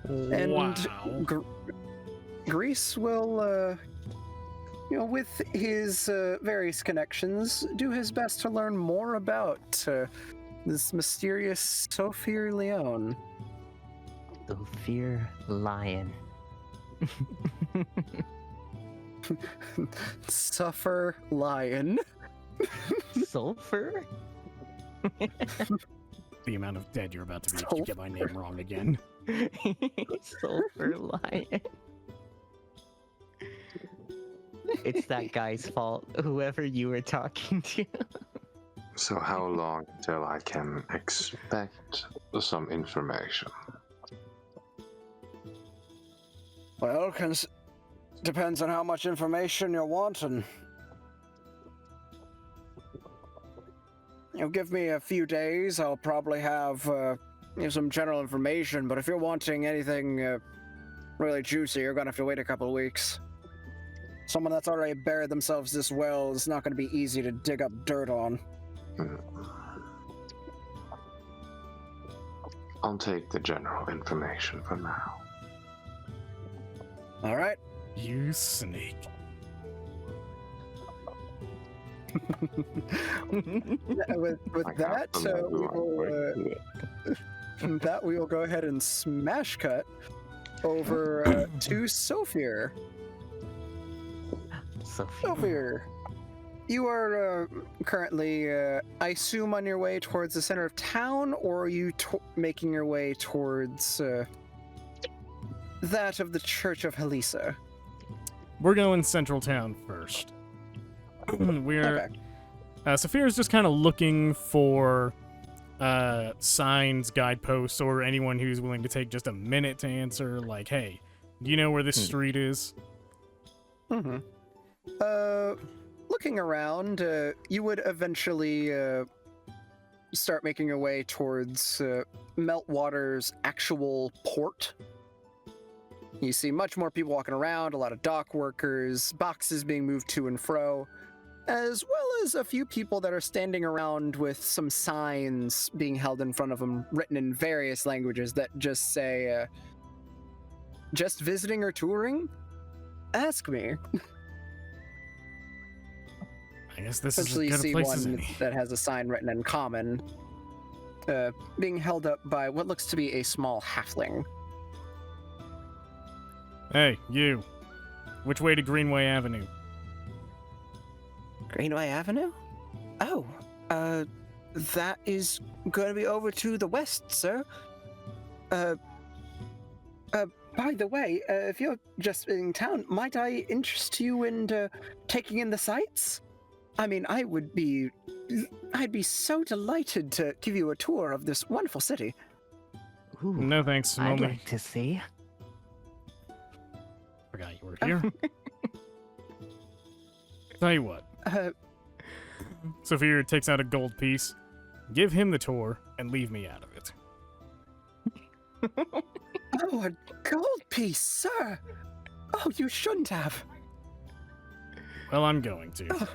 And Wow. Grease will, with his various connections, do his best to learn more about this mysterious Sophia Leone. Sophia Lion. Suffer lion. Sulfur? The amount of dead you're about to be if you get my name wrong again. Sulfur lion. It's that guy's fault, whoever you were talking to. So how long till I can expect some information? Well, depends on how much information you're wanting. Give me a few days. I'll probably have some general information. But if you're wanting anything really juicy, you're gonna have to wait a couple of weeks. Someone that's already buried themselves this well is not gonna be easy to dig up dirt on. I'll take the general information for now. All right. You snake. With I that, have to we know will we will go ahead and smash cut over to Sophia. Sophia, you are currently, I assume, on your way towards the center of town, or are you making your way towards that of the Church of Helias? We're going central town first. We're Saphira's just kind of looking for signs, guideposts, or anyone who's willing to take just a minute to answer. Like, hey, do you know where this street is? Mm-hmm. Looking around, you would eventually start making your way towards Meltwater's actual port. You see much more people walking around, a lot of dock workers, boxes being moved to and fro, as well as a few people that are standing around with some signs being held in front of them, written in various languages that just say, just visiting or touring? Ask me. I guess this is Essentially, you as good see a place as one any. that has a sign written in common, being held up by what looks to be a small halfling. Hey, you. Which way to Greenway Avenue? Greenway Avenue? Oh, that is going to be over to the west, sir. By the way, if you're just in town, might I interest you in taking in the sights? I mean, I'd be so delighted to give you a tour of this wonderful city. Ooh, No thanks, I'd Mommy. like to see. Forgot you were here. Tell you what. Sophia takes out a gold piece. Give him the tour and leave me out of it. Oh, a gold piece, sir! Oh, you shouldn't have. Well, I'm going to.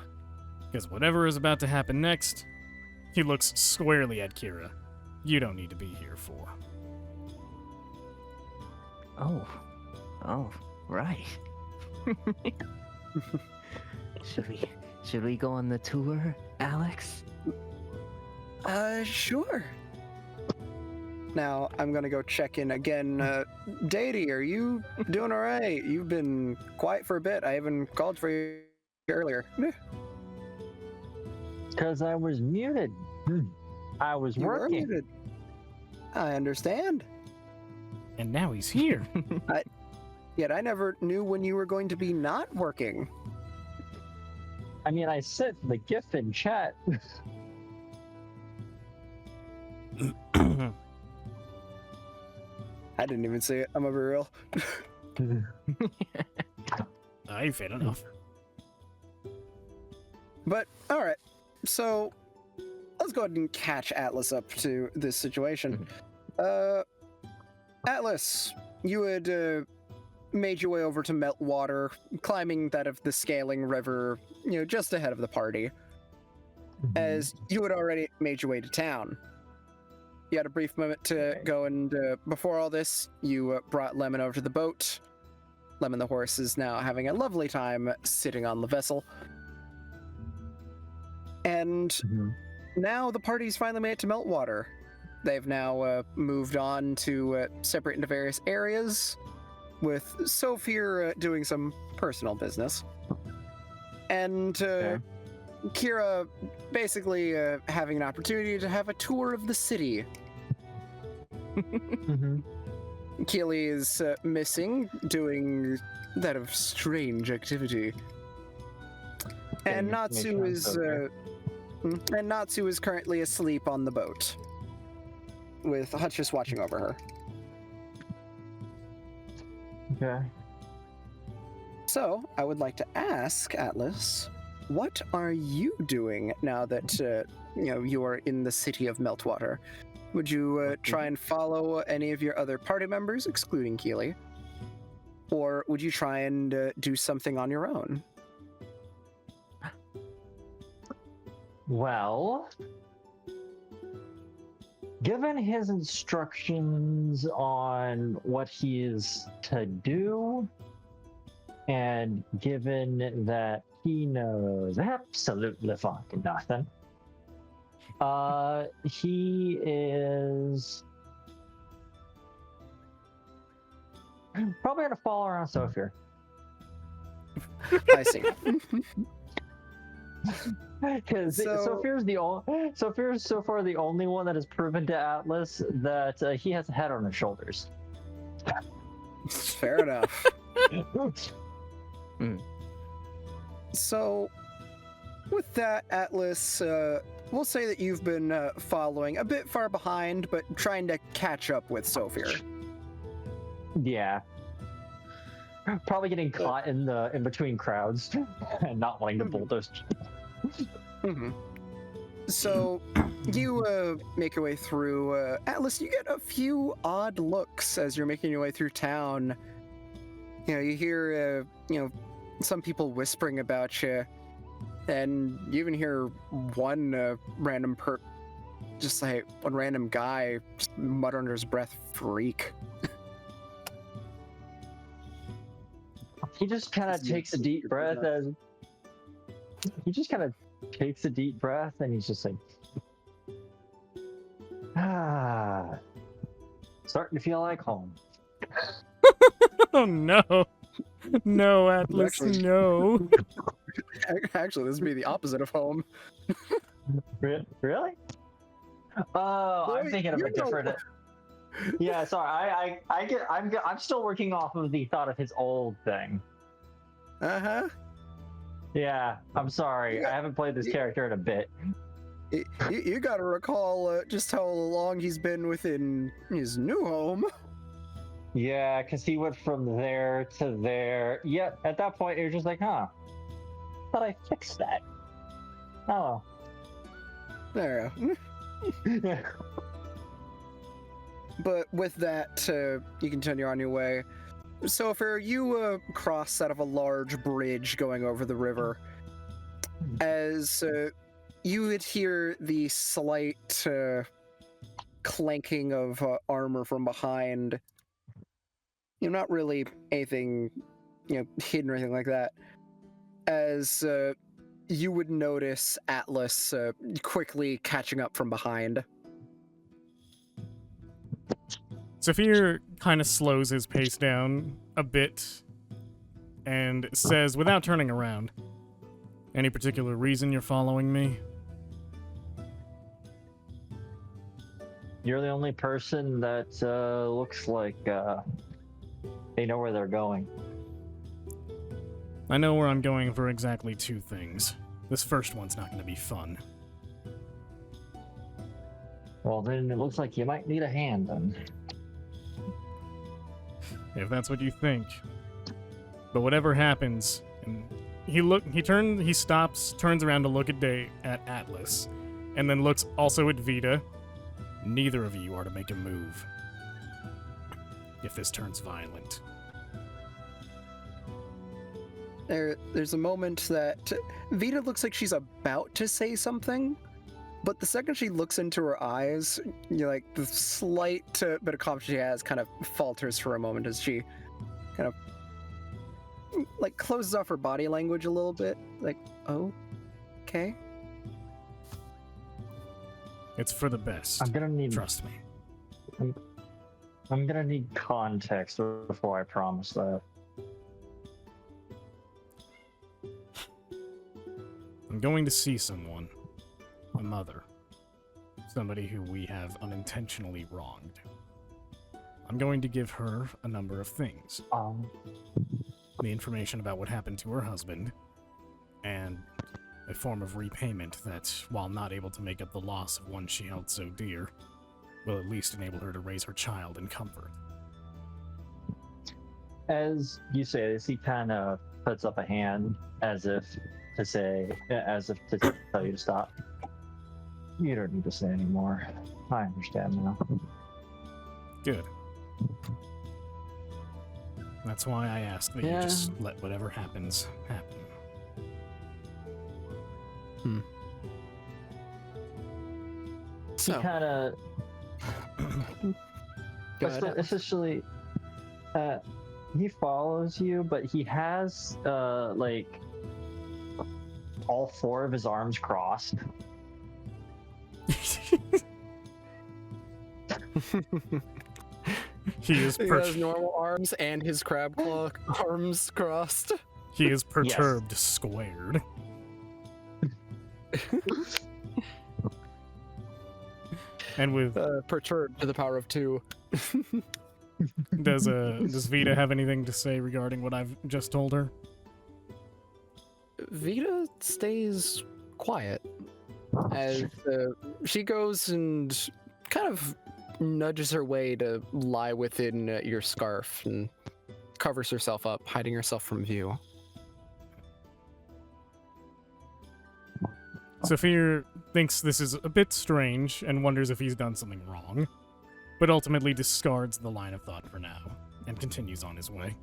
Because whatever is about to happen next, he looks squarely at Kira. You don't need to be here for. Oh, right. Should we go on the tour, Alex? Sure. Now, I'm gonna go check in again. Deity, are you doing alright? You've been quiet for a bit. I haven't called for you earlier. Because I was muted. I was You were working. muted. I understand. And now he's here. Yet I never knew when you were going to be not working. I mean, I sent the GIF in chat. I didn't even see it. I'm gonna be real. Aye, fair enough. But all right, so let's go ahead and catch Atlas up to this situation. Atlas, you had made your way over to Meltwater, climbing that of the Scaling River, just ahead of the party, as you had already made your way to town. You had a brief moment to go, and before all this, you brought Lemon over to the boat. Lemon the horse is now having a lovely time sitting on the vessel. And now the party's finally made it to Meltwater. They've now moved on to separate into various areas, with Sophia doing some personal business. And Kira basically having an opportunity to have a tour of the city. Keely is missing, doing that of strange activity. And Getting Natsu information on is Sophia. and Natsu is currently asleep on the boat, with Hutch just watching over her. Okay. So, I would like to ask Atlas, what are you doing now that you are in the city of Meltwater? Would you try and follow any of your other party members, excluding Keely, or would you try and do something on your own? Well, given his instructions on what he is to do, and given that he knows absolutely fucking nothing, he is probably gonna follow around Sophia. I see. Because So- Sophia's so far the only one that has proven to Atlas that he has a head on his shoulders. Fair enough. So, with that, Atlas, we'll say that you've been following a bit far behind, but trying to catch up with Sophia. Yeah. Probably getting caught in between crowds and not wanting to bulldoze. Mm-hmm. So, you make your way through. Atlas, you get a few odd looks as you're making your way through town. You know, you hear, some people whispering about you, and you even hear one random one random guy just mutter under his breath, "Freak." He just kind of takes a deep breath and he's just like, starting to feel like home. Oh no. No, Atlas, Actually- no. Actually, this would be the opposite of home. Really? Oh, I'm Boy, thinking of you a different. Yeah, sorry. I'm still working off of the thought of his old thing. Uh-huh. Yeah, I'm sorry. Yeah. I haven't played this character in a bit. You gotta recall just how long he's been within his new home. Yeah, because he went from there to there. Yeah, at that point, you're just like, huh. Thought I fixed that. Oh. There. But with that, you continue on your way. So if you cross out of a large bridge going over the river, as you would hear the slight clanking of armor from behind. Not really anything, hidden or anything like that. As you would notice Atlas quickly catching up from behind. Saphir kind of slows his pace down a bit and says, without turning around, "Any particular reason you're following me?" You're the only person that looks like they know where they're going. I know where I'm going for exactly two things. This first one's not going to be fun. Well, then it looks like you might need a hand then. If that's what you think. But whatever happens, and he stops, turns around to look at Atlas, and then looks also at Vita. Neither of you are to make a move if this turns violent. There's a moment that Vita looks like she's about to say something, but the second she looks into her eyes, the slight bit of confidence she has kind of falters for a moment as she kind of closes off her body language a little bit. Oh, okay. It's for the best. I'm gonna need Trust me. I'm gonna need context before I promise that. I'm going to see someone. A mother. Somebody who we have unintentionally wronged. I'm going to give her a number of things. Um, The information about what happened to her husband, and a form of repayment that, while not able to make up the loss of one she held so dear, will at least enable her to raise her child in comfort. as you say this, he kind of puts up a hand as if to tell you to stop. You don't need to say anymore. I understand now. Good. That's why I ask that you just let whatever happens, happen. So, He kind of go ahead. essentially he follows you, but he has like all four of his arms crossed. He is He per- has normal arms and his crab claw arms crossed. he is perturbed squared. And with Perturbed to the power of 2. does Vita have anything to say regarding what I've just told her? Vita stays quiet as she goes and kind of nudges her way to lie within your scarf and covers herself up, hiding herself from view. Saphir thinks this is a bit strange and wonders if he's done something wrong, but ultimately discards the line of thought for now and continues on his way.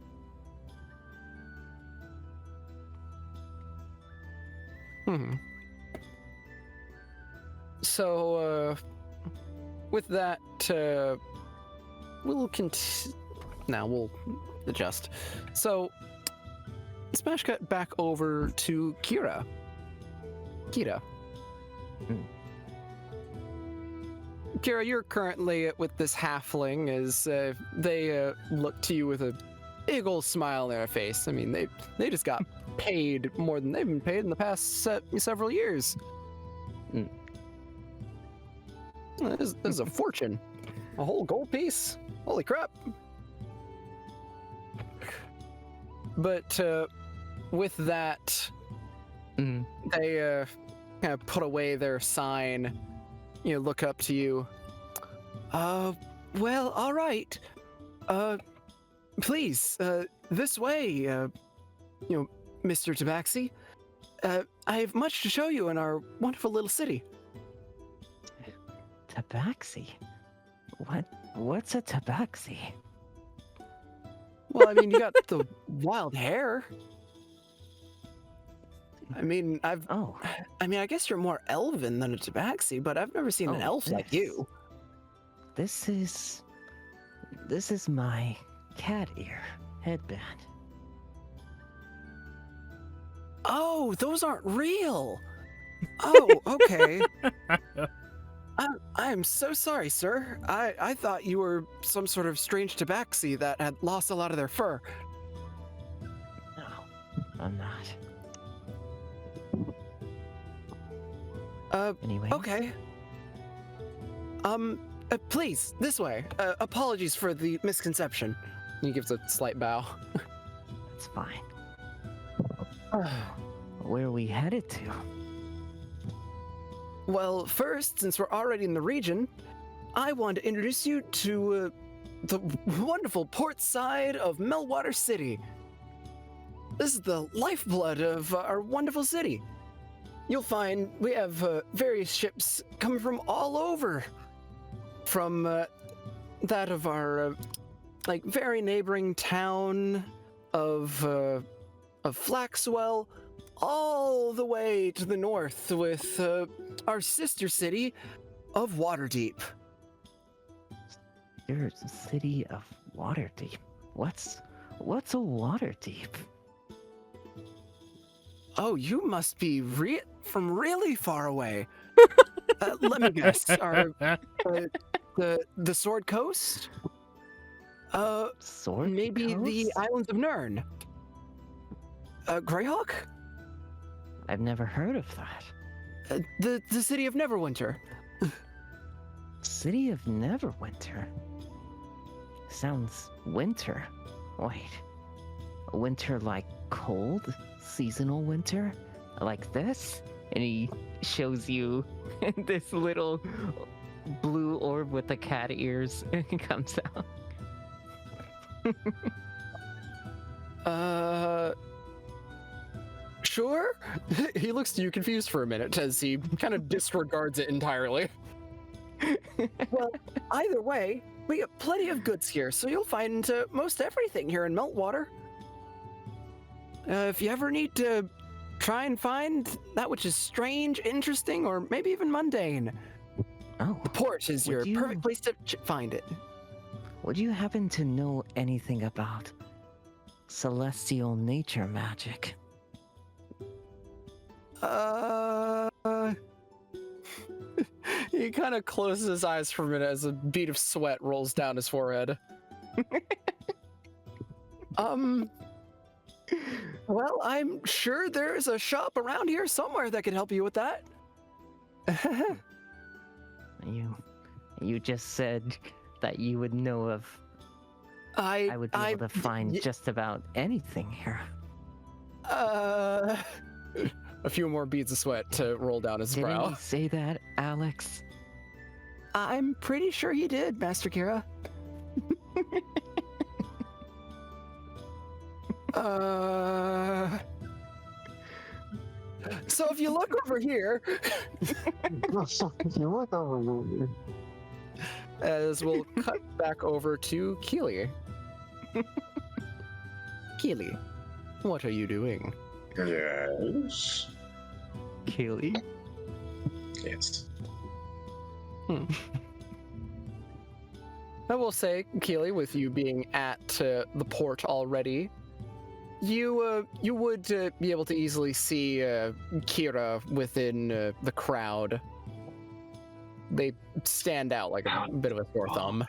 So, with that, we'll now we'll adjust. So, smash cut back over to Kira. Kira, you're currently with this halfling as they look to you with a big old smile on their face. I mean, they just got paid more than they've been paid in the past several years. This is a fortune. A whole gold piece. Holy crap. But with that, they kind of put away their sign, look up to you. Well, all right. Please, this way, Mr. Tabaxi. I have much to show you in our wonderful little city. Tabaxi? What's a tabaxi? Well, I mean, you got the wild hair. I mean, I guess you're more elven than a tabaxi, but I've never seen an elf like you. This is my cat ear headband. Oh, those aren't real. Oh, okay. I am so sorry, sir. I thought you were some sort of strange tabaxi that had lost a lot of their fur. No, I'm not. Anyway. Okay. Please, this way. Apologies for the misconception. He gives a slight bow. That's fine. Where are we headed to? Well, first, since we're already in the region, I want to introduce you to the wonderful port side of Meltwater City. This is the lifeblood of our wonderful city. You'll find we have various ships coming from all over. From that of our very neighboring town of Flaxwell, all the way to the north with our sister city of Waterdeep. Your city of Waterdeep. What's a Waterdeep? Oh, you must be from really far away. Let me guess. The Sword Coast? Sword maybe Coast? the Islands of Nirn. Greyhawk? I've never heard of that. The city of Neverwinter. City of Neverwinter. Sounds winter. Wait. Winter like cold? Seasonal winter? Like this? And he shows you this little blue orb with the cat ears comes out. Sure? He looks to you confused for a minute as he kind of disregards it entirely. Well, either way, we got plenty of goods here, so you'll find most everything here in Meltwater. If you ever need to try and find that which is strange, interesting, or maybe even mundane, Oh, the port is your Would you- perfect place to find it. would you happen to know anything about celestial nature magic? He kind of closes his eyes for a minute as a bead of sweat rolls down his forehead. Well, I'm sure there's a shop around here somewhere that can help you with that. You just said that you would know of. I would be able to find just about anything here. A few more beads of sweat to roll down his Didn't brow. he say that, Alex? I'm pretty sure he did, Master Kira. So if you look over here, You look over there. as we'll cut back over to Keely. Keely, what are you doing? Yes. Keely? Yes. I will say, Keely, with you being at the port already, you would be able to easily see Kira within the crowd. They stand out like a bit of a sore thumb.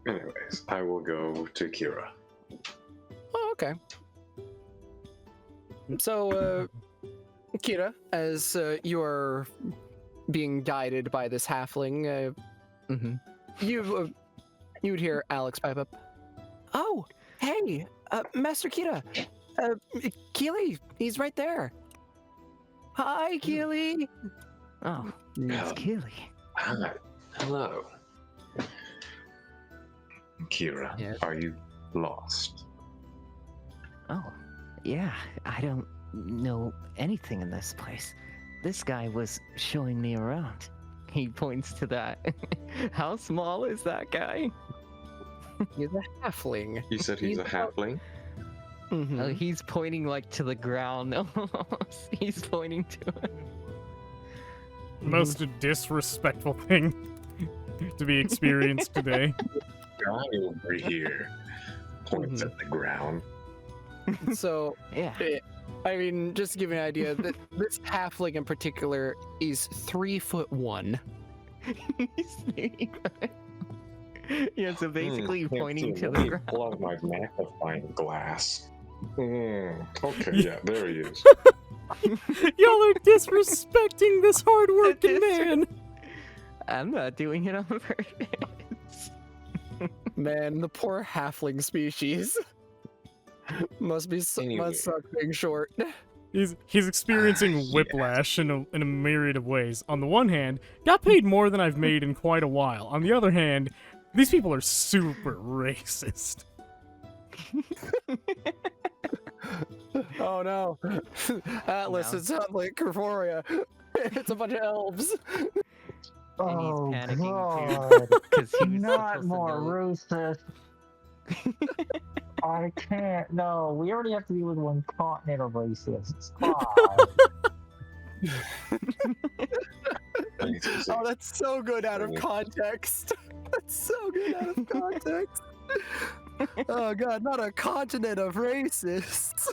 Anyways, I will go to Kira. Oh, okay. So, Kira, as you are being guided by this halfling, you would hear Alex pipe up. Oh, hey, Master Kira. Keely, he's right there. Hi, Keely. Oh, it's Keely. Hi. Hello. Kira, Yes. are you lost? Oh, yeah, I don't know anything in this place. This guy was showing me around. He points to that. How small is that guy? He's a halfling. You said he's a halfling? Mhm. Oh, he's pointing like to the ground. Almost. He's pointing to it. Most disrespectful thing to be experienced today. Guy over here points at the ground. So, Yeah. I mean, just to give you an idea, that this halfling in particular is 3'1". Yeah, so basically Can't pointing see to him. the Let me ground. pull out my magnifying glass. Okay, yeah, there he is. Y'all are disrespecting this hardworking man. I'm not doing it on purpose. Man, the poor halfling species must Anyway. suck being short. He's experiencing yeah. whiplash in a myriad of ways. On the one hand, got paid more than I've made in quite a while. On the other hand, these people are super racist. Oh no, Atlas! No. It's not like Corporia. It's a bunch of elves. And he's Oh panicking god. too. Because he was Not supposed more to know. racist. I can't. No, we already have to deal with one continent of racists. God. Oh, that's so good out of context. That's so good out of context. Oh god, not a continent of racists.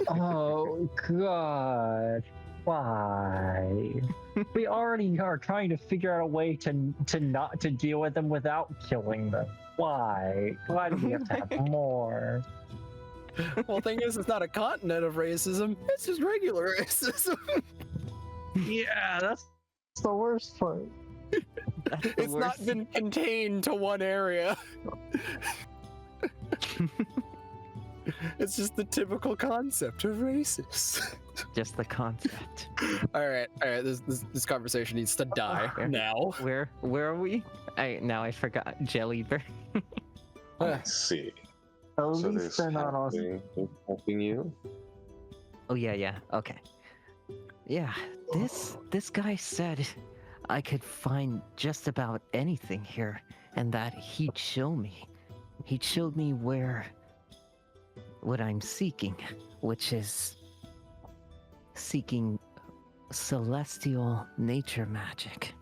Oh god. Why? We already are trying to figure out a way to not to deal with them without killing them. Why? Why do we have to have more? Well, thing is, it's not a continent of racism. It's just regular racism. Yeah, that's the worst part. That's the It's not worst. been contained to one area. It's just the typical concept of racist. Just the concept. All right. This conversation needs to die now. Where are we? I forgot. Jellybeard. Let's see. At So least this they're not us. helping you? Oh yeah. Okay. Yeah. This guy said I could find just about anything here, and that he'd show me. He'd show me what I'm seeking, which is seeking celestial nature magic.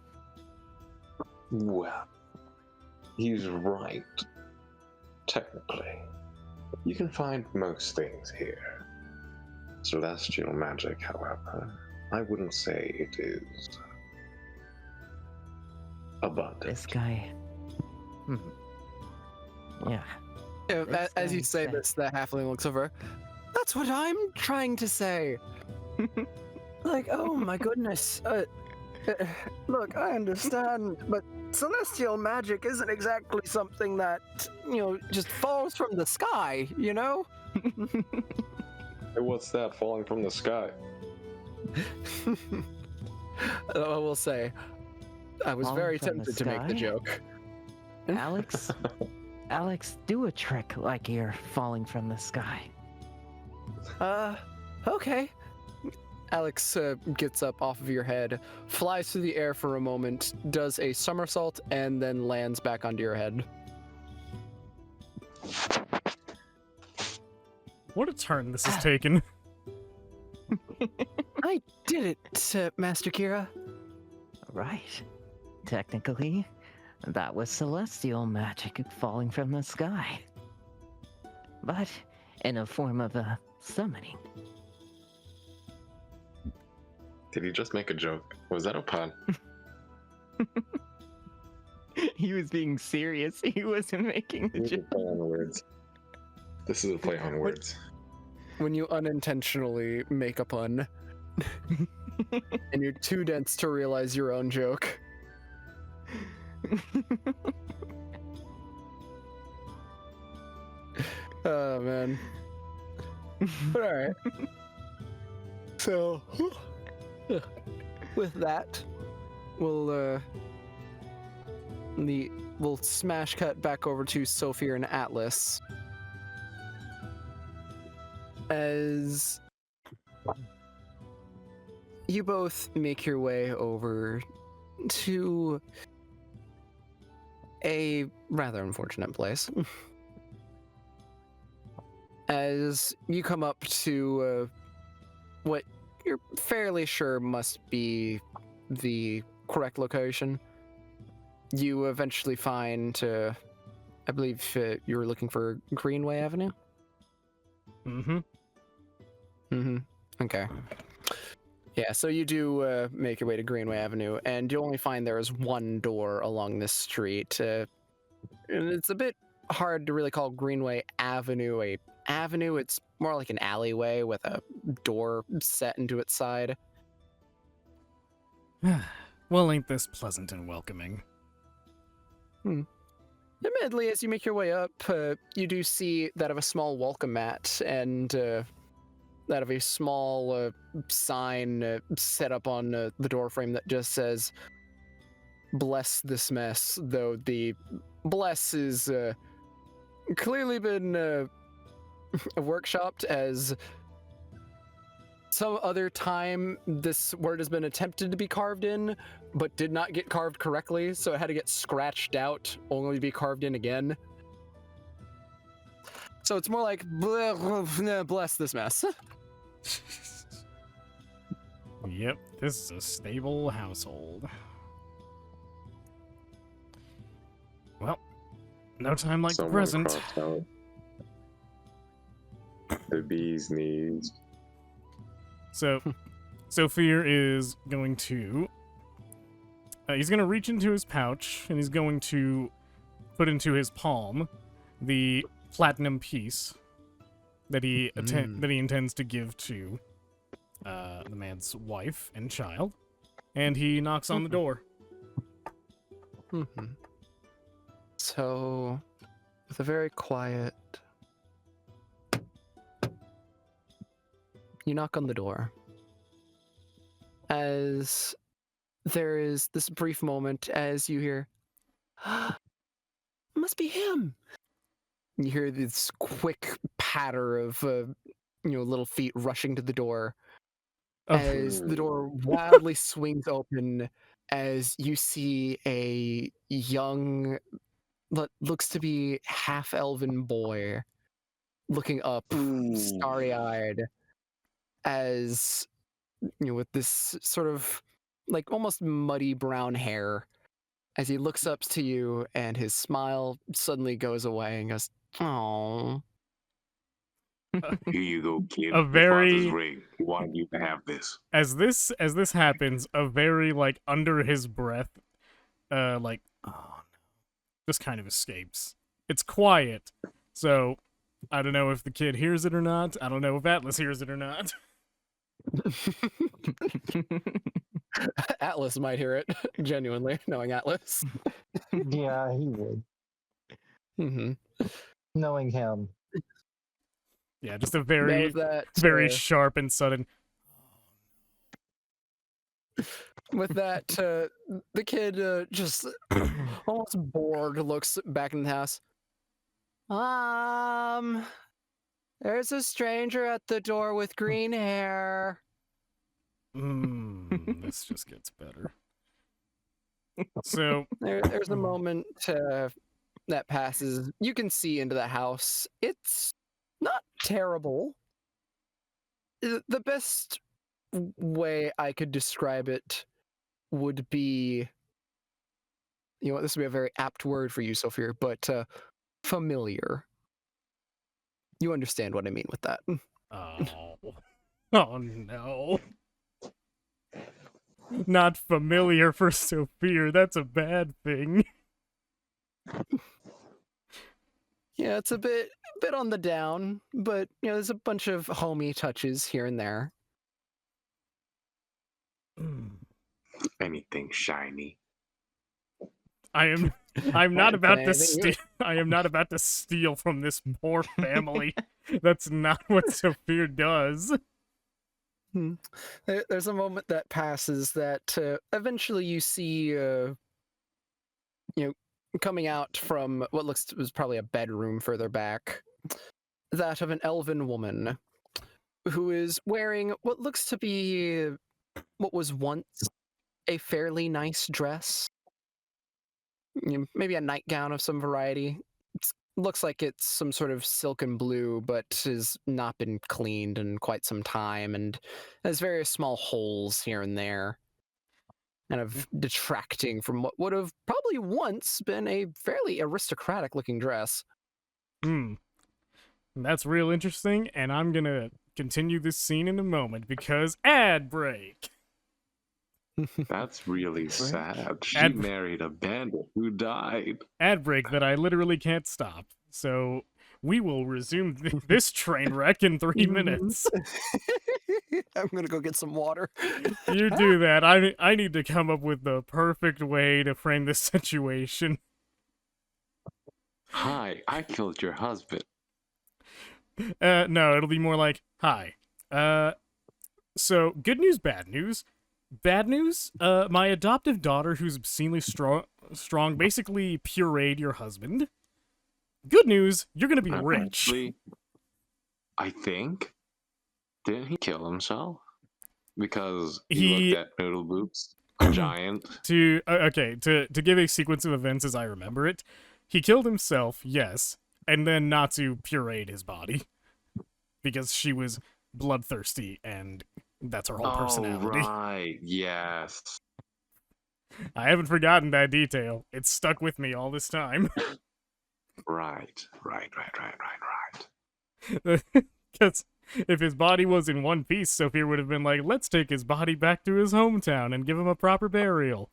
Well, he's right. Technically, you can find most things here. Celestial magic, however, I wouldn't say it is abundant. This guy. Yeah. As This you guy say said- this, the halfling looks over. That's what I'm trying to say. Like, oh my goodness. Look, I understand, but celestial magic isn't exactly something that, Just falls from the sky, you know? Hey, what's that falling from the sky? I will say, I was Falling very from the tempted to make the sky? joke. Alex, do a trick like you're falling from the sky. Okay. Alex gets up off of your head, flies through the air for a moment, does a somersault, and then lands back onto your head. What a turn this has taken. I did it, Master Kira. Right. Technically, that was celestial magic falling from the sky. But in a form of a summoning. Did he just make a joke? Was that a pun? He was being serious. He wasn't making the This is a joke. play on words. This is a play on words. When you unintentionally make a pun, and you're too dense to realize your own joke. Oh, man. But alright. So, with that, we'll smash cut back over to Sophia and Atlas. As you both make your way over to a rather unfortunate place. As you come up to what you're fairly sure must be the correct location, you eventually find, I believe you were looking for Greenway Avenue? Mm-hmm. Mm-hmm. Okay. Yeah, so you do make your way to Greenway Avenue, and you only find there is one door along this street. And it's a bit hard to really call Greenway Avenue a avenue. It's more like an alleyway with a door set into its side. Well, ain't this pleasant and welcoming? Admittedly, as you make your way up, you do see that of a small welcome mat and that of a small sign set up on the doorframe that just says, "Bless this mess," though the bless is clearly been workshopped, as some other time this word has been attempted to be carved in, but did not get carved correctly, so it had to get scratched out, only to be carved in again. So it's more like, bless this mess. Yep, this is a stable household. Well, no time like the Someone present. crossed out the bee's knees. So, Sophia is going to... he's going to reach into his pouch, and he's going to put into his palm the platinum piece that he that he intends to give to the man's wife and child. And he knocks on the door. Mm-hmm. So, with a very quiet, you knock on the door. As there is this brief moment as you hear, must be him. You hear this quick patter of, little feet rushing to the door Oh, as the door wildly swings open as you see a young, looks to be half elven boy looking up, starry eyed, as with this sort of like almost muddy brown hair, as he looks up to you and his smile suddenly goes away and goes, "Oh." Here you go, kid. A Your father's very ring. He wanted you to have this. as this happens, a very like under his breath, like oh no, just kind of escapes. It's quiet, so I don't know if the kid hears it or not. I don't know if Atlas hears it or not. Atlas might hear it, genuinely, knowing Atlas. Yeah, he would. Mm-hmm. Knowing him. Yeah, just a Now very with that, very sharp and sudden. The kid just almost bored looks back in the house. There's a stranger at the door with green hair. This just gets better. So There's a moment that passes. You can see into the house. It's not terrible. The best way I could describe it would be, this would be a very apt word for you, Sophia, but familiar. You understand what I mean with that. oh no. Not familiar for Sophia. That's a bad thing. Yeah, it's a bit on the down, but there's a bunch of homey touches here and there. Anything shiny. I'm not about to steal. I am not about to steal from this poor family. That's not what Sophia does. There's a moment that passes that eventually you see, coming out from what was probably a bedroom further back, that of an elven woman who is wearing what looks to be what was once a fairly nice dress. Maybe a nightgown of some variety. It looks like it's some sort of silken blue, but has not been cleaned in quite some time and has various small holes here and there, kind of detracting from what would have probably once been a fairly aristocratic looking dress. That's real interesting, and I'm gonna continue this scene in a moment because ad break. That's really sad. She Ad- married a bandit who died. Ad break that I literally can't stop. So we will resume this train wreck in 3 minutes. I'm gonna go get some water. You do that. I need to come up with the perfect way to frame this situation. Hi, I killed your husband. No, it'll be more like, hi. So good news, bad news. Bad news, my adoptive daughter, who's obscenely strong, basically pureed your husband. Good news, you're gonna be rich. Actually, I think, didn't he kill himself? Because he looked at Noodle Boots, a giant. To give a sequence of events as I remember it, he killed himself, yes, and then Natsu pureed his body because she was bloodthirsty and that's her whole personality. Oh, right, yes. I haven't forgotten that detail. It's stuck with me all this time. Right. Because if his body was in one piece, Sophia would have been like, let's take his body back to his hometown and give him a proper burial.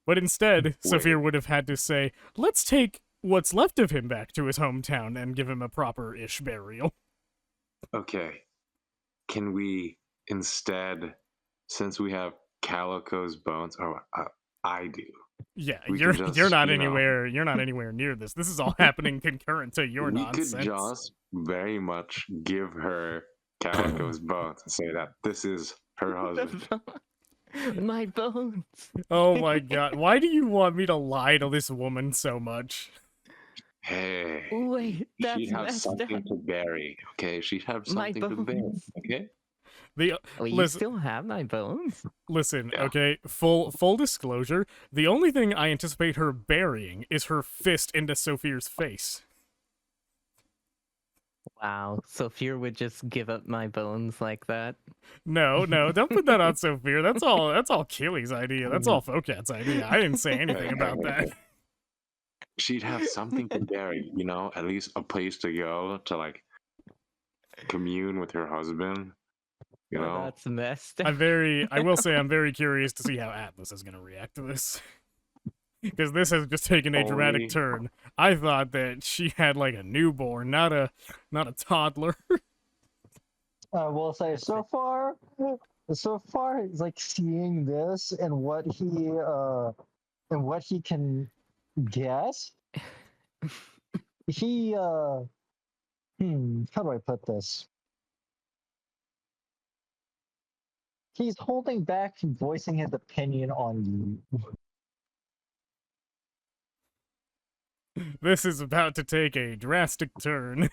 But instead, Sophia would have had to say, let's take what's left of him back to his hometown and give him a proper-ish burial. Okay. Can we instead, since we have Calico's bones, or I do, Yeah, We you're can just, you're not you know- anywhere near this. This is all happening concurrent to your we nonsense. could just very much give her Calico's bones and say that this is her husband. My bones. Oh my god. Why do you want me to lie to this woman so much? Hey, Wait, that's she'd have messed something up. to bury. Okay, she'd have My something to bury. bones. Okay. The Oh, you listen, still have my bones? listen, Yeah. okay, full disclosure, the only thing I anticipate her burying is her fist into Sophia's face. Wow, Sophia would just give up my bones like that. No, don't put that on Sophia. That's all Keely's idea. That's all Focat's idea. I didn't say anything about that. She'd have something to bury, you know, at least a place to go to like commune with her husband. You Oh, know, that's messed up. I will say I'm very curious to see how Atlas is gonna react to this. Because this has just taken a dramatic Only- turn. I thought that she had like a newborn, not a toddler. I will say so far, it's like seeing this and what he can guess. He how do I put this? He's holding back from voicing his opinion on you. This is about to take a drastic turn.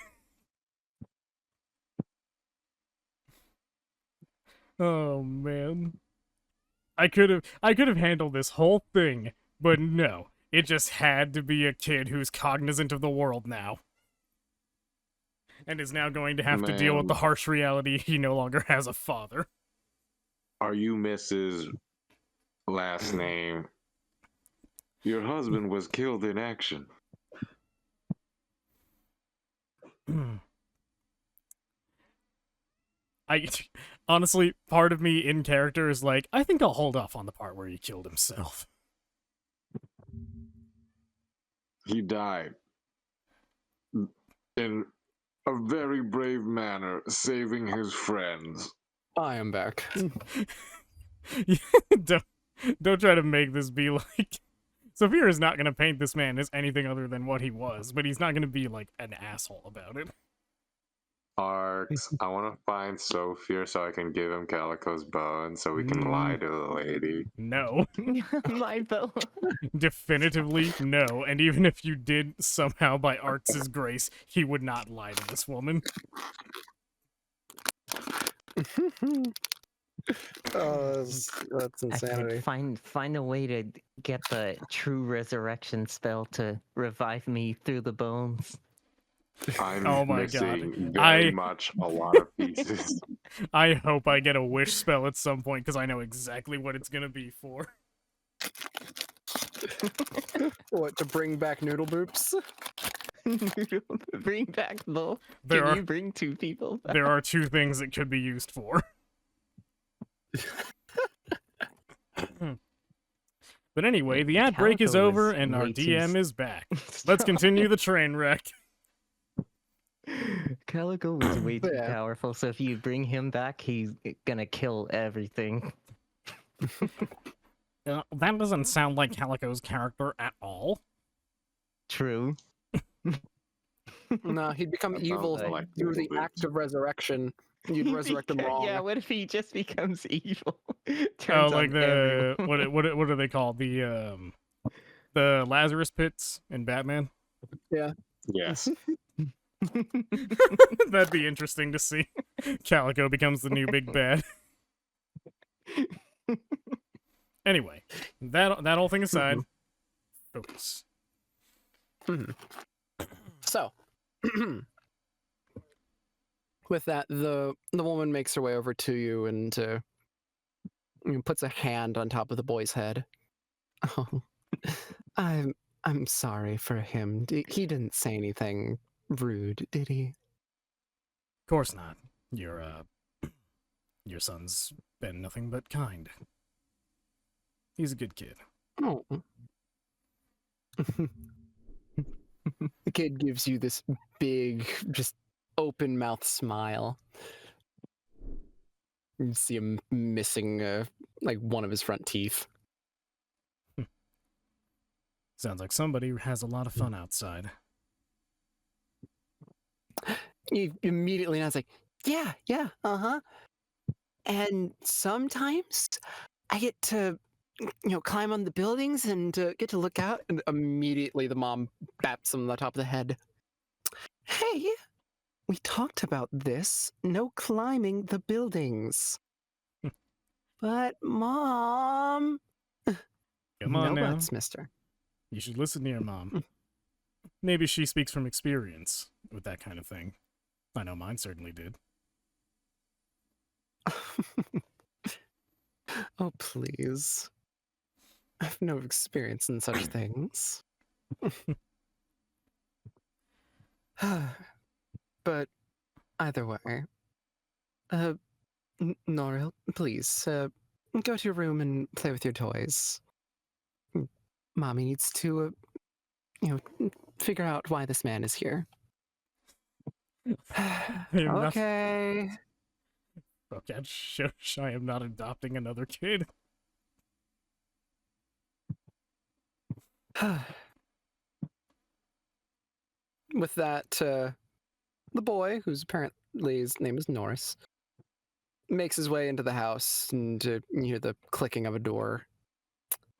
Oh man. I could have handled this whole thing, but no. It just had to be a kid who's cognizant of the world now. And is now going to have to deal with the Man. harsh reality he no longer has a father. are you Mrs. Last name? Your husband was killed in action. I honestly, part of me in character is like, I think I'll hold off on the part where he killed himself. He died in a very brave manner, saving his friends. I am back. don't try to make this be like Sophia is not going to paint this man as anything other than what he was, but he's not going to be like an asshole about it. Arcs, I want to find Sophia so I can give him Calico's bone so we can lie to the lady. No. My bones. Definitively no. And even if you did somehow by Arx's grace, he would not lie to this woman. Oh, that's I insanity. could find a way to get the true resurrection spell to revive me through the bones. I'm Oh my missing God. very much a lot of pieces. I hope I get a wish spell at some point because I know exactly what it's gonna be for. What, to bring back noodle boops? Bring back the. There Can are you bring two people back? there are two things it could be used for. But anyway, the ad break is Calico over is and our way too DM is back. Let's continue the train wreck. Calico was way too Yeah. powerful, so if you bring him back, he's gonna kill everything. That doesn't sound like Calico's character at all. True. No, he'd become That sounds evil like through the noodle boops. act of resurrection. You'd resurrect him wrong. Yeah, what if he just becomes evil? Oh, Turns like on the everyone. what are they called? The Lazarus pits in Batman. Yes. That'd be interesting to see. Calico becomes the new big bad. Anyway, that whole thing aside, focus. So, with that, the woman makes her way over to you and puts a hand on top of the boy's head. Oh, I'm sorry for him. He didn't say anything rude, did he? Of course not. Your son's been nothing but kind. He's a good kid. Oh. The kid gives you this big, just open mouth smile. You see him missing like one of his front teeth. Sounds like somebody has a lot of fun outside. You immediately know, it's like, yeah, uh-huh. And sometimes I get to, climb on the buildings and get to look out, and immediately the mom baps him on the top of the head. Hey, we talked about this. No climbing the buildings. But, Mom... Come on no now. buts, mister. You should listen to your mom. Maybe she speaks from experience with that kind of thing. I know mine certainly did. Oh, please. I have no experience in such things. But either way, Noril, please, go to your room and play with your toys. Mommy needs to, figure out why this man is here. am not- Okay. Okay, shush, I am not adopting another kid. With that, the boy, whose apparently his name is Norris, makes his way into the house, and you hear the clicking of a door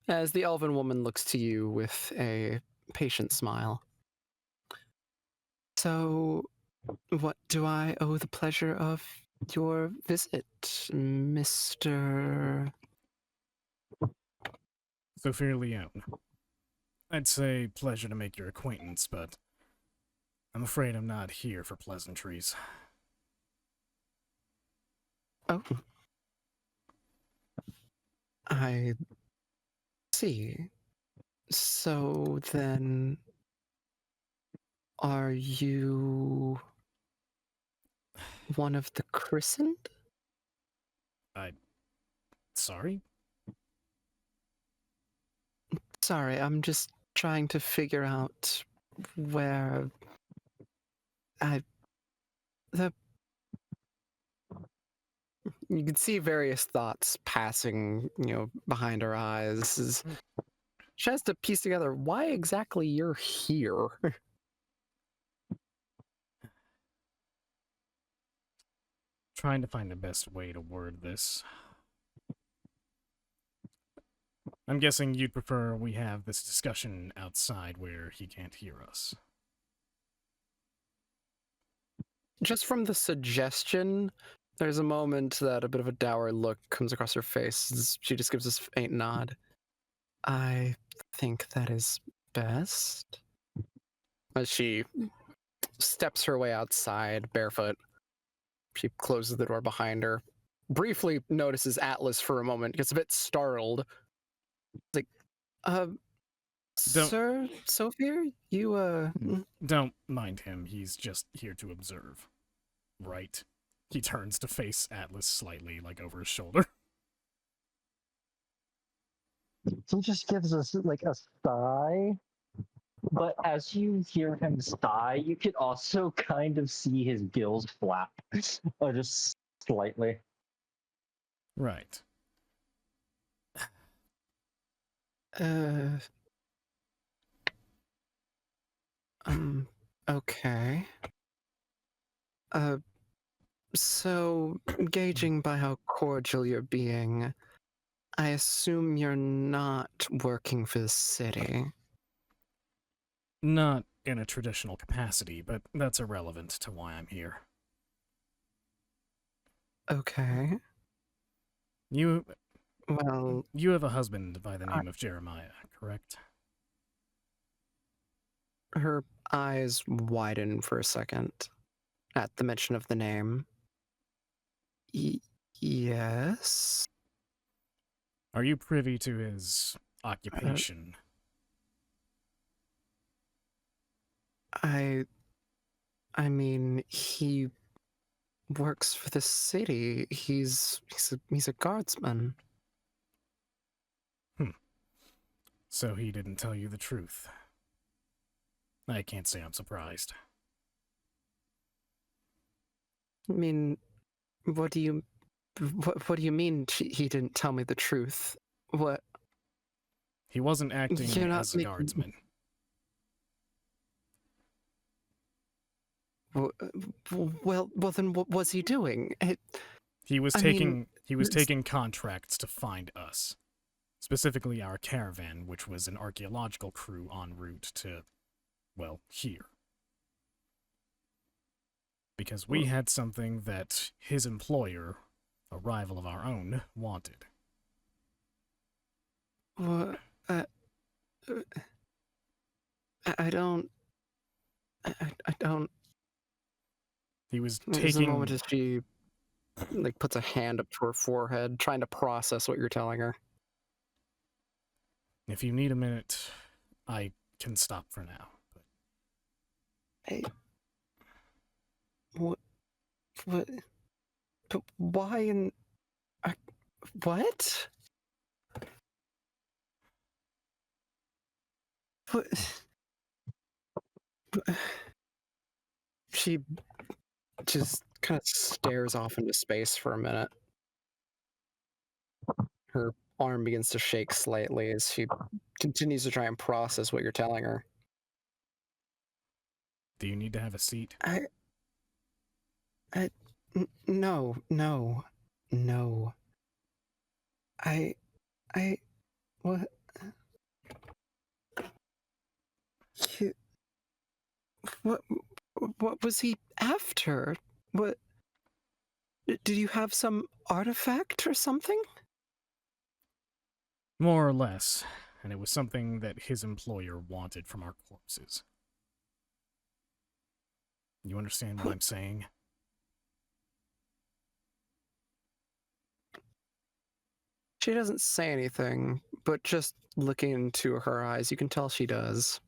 as the elven woman looks to you with a patient smile. So, what do I owe the pleasure of your visit, Mr. Sophia Leone. I'd say pleasure to make your acquaintance, but I'm afraid I'm not here for pleasantries. Oh. I see. So then, are you one of the christened? Sorry? Sorry, I'm just trying to figure out where you can see various thoughts passing, behind her eyes. She has to piece together why exactly you're here. Trying to find the best way to word this. I'm guessing you'd prefer we have this discussion outside where he can't hear us. Just from the suggestion, there's a moment that a bit of a dour look comes across her face. She just gives this faint nod. I think that is best. As she steps her way outside, barefoot, she closes the door behind her. Briefly notices Atlas for a moment, gets a bit startled. Like, sir, Sophia, you, Don't mind him, he's just here to observe. Right? He turns to face Atlas slightly, like over his shoulder. He just gives us like a sigh. But as you hear him sigh, you could also kind of see his gills flap. Just slightly. Right. Okay. So, gauging by how cordial you're being, I assume you're not working for the city. Not in a traditional capacity, but that's irrelevant to why I'm here. Okay. You Well, have a husband by the name of Jeremiah, correct? her eyes widen for a second at the mention of the name. Yes. Are you privy to his occupation? I mean, he works for the city. He's a guardsman. So he didn't tell you the truth. I can't say I'm surprised. I mean, what do you mean he didn't tell me the truth? What? He wasn't acting You're not as a guardsman. Well, then what was he doing? He was I mean, taking contracts to find us. Specifically our caravan, which was an archaeological crew en route to, well, here. Because we had something that his employer, a rival of our own, wanted. What? I don't. I don't. He was There's a moment taking... as she like puts a hand up to her forehead, trying to process what you're telling her. If you need a minute, I can stop for now. But Hey, what? But why in? What? What? She just kind of stares off into space for a minute. Her arm begins to shake slightly as she continues to try and process what you're telling her. do you need to have a seat? No. What? You, what was he after? What? Did you have some artifact or something? More or less. And it was something that his employer wanted from our corpses. You understand what I'm saying? She doesn't say anything, but just looking into her eyes, you can tell she does.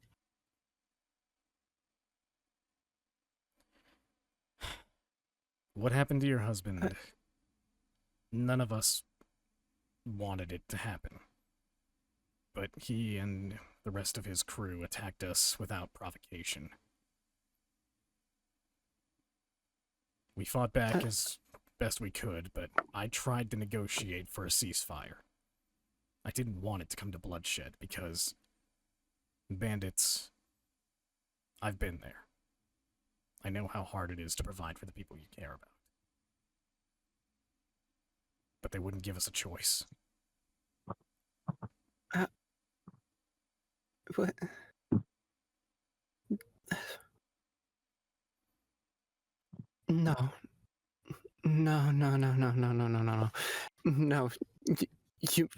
What happened to your husband? None of us wanted it to happen. But he and the rest of his crew attacked us without provocation. We fought back as best we could, but I tried to negotiate for a ceasefire. I didn't want it to come to bloodshed because bandits... I've been there. I know how hard it is to provide for the people you care about. But they wouldn't give us a choice. What? No. No.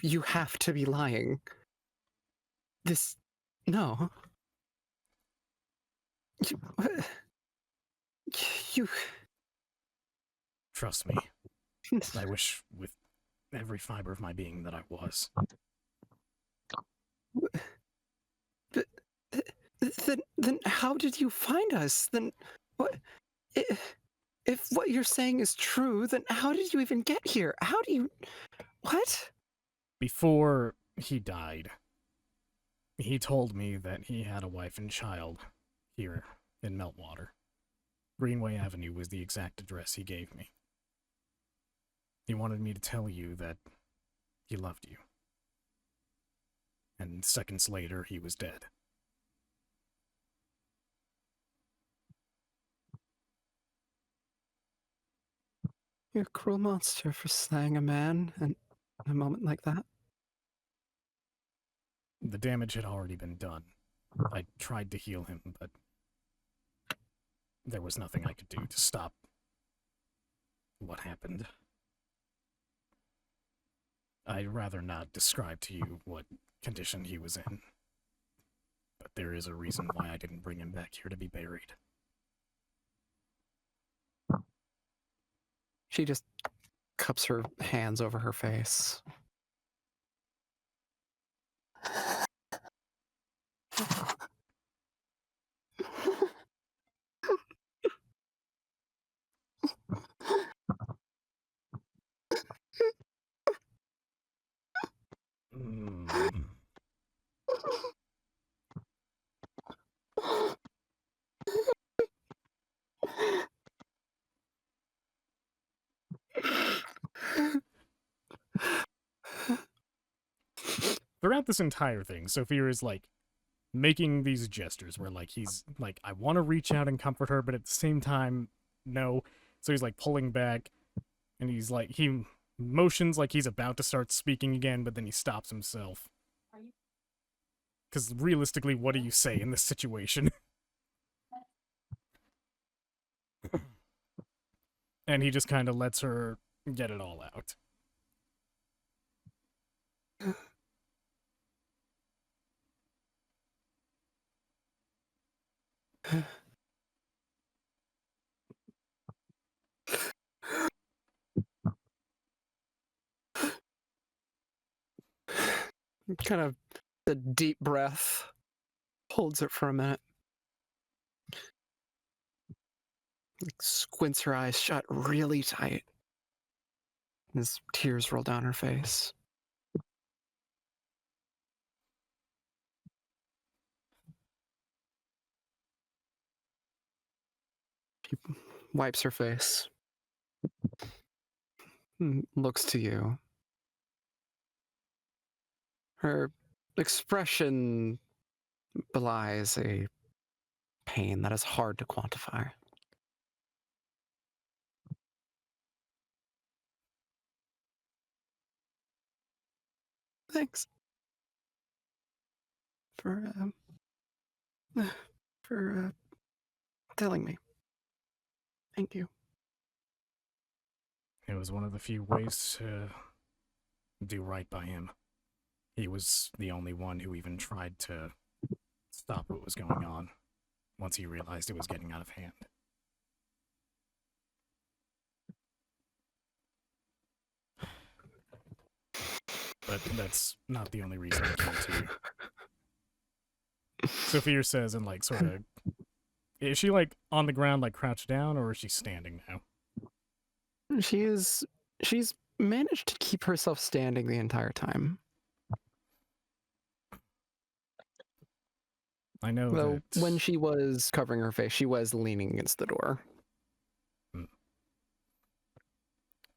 You have to be lying. No. You. Trust me. I wish with every fiber of my being that I was. Then how did you find us? Then what? If what you're saying is true, then how did you even get here? How do you? What? Before he died, he told me that he had a wife and child here in Meltwater. Greenway Avenue was the exact address he gave me. He wanted me to tell you that he loved you. And seconds later, he was dead. You're a cruel monster for slaying a man in a moment like that. The damage had already been done. I tried to heal him, but there was nothing I could do to stop what happened. I'd rather not describe to you what condition he was in. But there is a reason why I didn't bring him back here to be buried. She just cups her hands over her face. throughout this entire thing, Sophia is like making these gestures where like he's like, I want to reach out and comfort her, but at the same time, no. So he's like pulling back, and he's like, he motions like he's about to start speaking again, but then he stops himself. Because realistically, what do you say in this situation? And he just kind of lets her get it all out. Kind of a deep breath, holds it for a minute. Squints her eyes shut really tight. As tears roll down her face. She wipes her face. Looks to you. Her expression belies a pain that is hard to quantify. Thanks for telling me. Thank you. It was one of the few ways to do right by him. He was the only one who even tried to stop what was going on once he realized it was getting out of hand. But that's not the only reason I came to you. Sophia says, and like sort of, is she like on the ground, like crouched down, or is she standing now? She's managed to keep herself standing the entire time. I know Though that when she was covering her face, she was leaning against the door.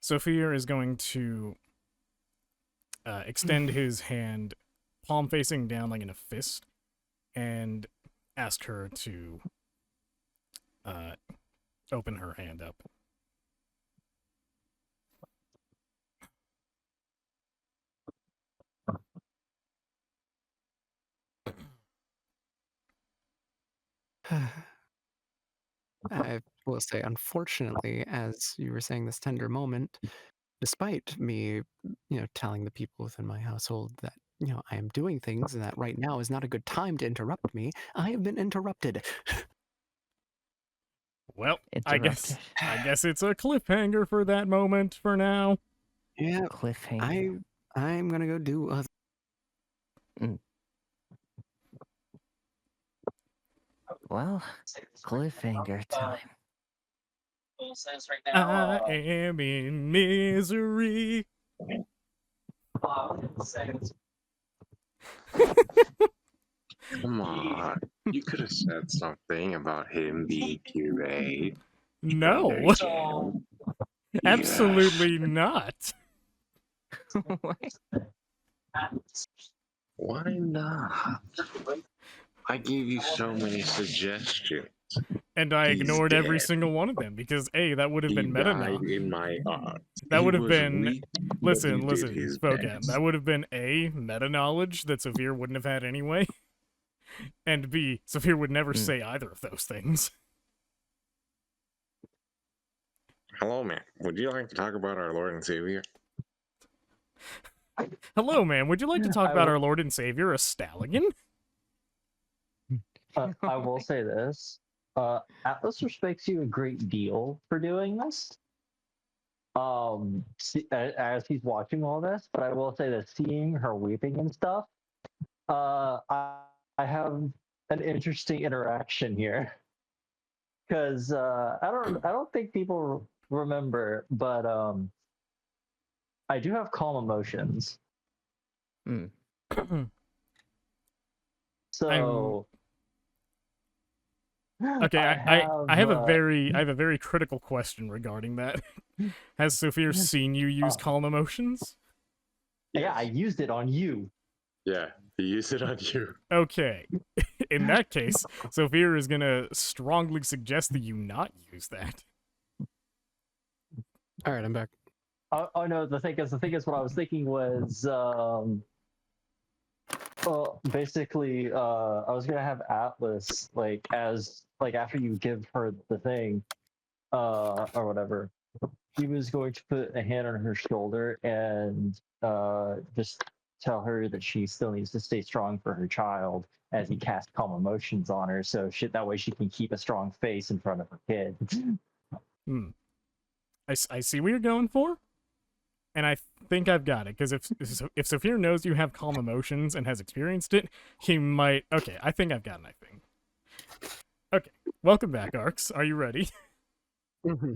Sophia is going to extend his hand, palm facing down like in a fist, and ask her to open her hand up. I will say, unfortunately, as you were saying this tender moment, despite me, telling the people within my household that, I am doing things and that right now is not a good time to interrupt me, I have been interrupted. Well, I guess it's a cliffhanger for that moment for now. Yeah, Cliffhanger. I'm gonna go do other. Well, cliffhanger time. I am in misery. Come on. You could have said something about him being QA. No, absolutely not. Why not? I gave you so many suggestions. And I He's ignored every dead. single one of them because A, that would have He been meta died in my arms. That He would have was been weak, but listen, he did his Spoken. best. That would have been A, meta knowledge that Saphir wouldn't have had anyway. And B, Saphir would never say either of those things. Hello, man. Would you like to talk about our Lord and Savior? Hello, man. Would you like to talk I about will- our Lord and Savior, a stallion? I will say this. Atlas respects you a great deal for doing this. As he's watching all this, but I will say that seeing her weeping and stuff, I have an interesting interaction here. Because I don't think people remember, but I do have calm emotions. So Okay, I have a uh, very critical question regarding that. Has Saphir seen you use calm emotions? yeah, I used it on you. Yeah, he used it on you. Okay. In that case, Sophia is gonna strongly suggest that you not use that. All right, I'm back. Oh no, the thing is, what I was thinking was, well, basically, I was gonna have Atlas like after you give her the thing, or whatever, he was going to put a hand on her shoulder and just tell her that she still needs to stay strong for her child as he cast calm emotions on her, so that way she can keep a strong face in front of her kid. Hmm. I see what you're going for, and I think I've got it. Because if Sophia knows you have calm emotions and has experienced it, he might. Okay, I think I've got my thing. Okay, welcome back, Arcs. Are you ready? Mm-hmm.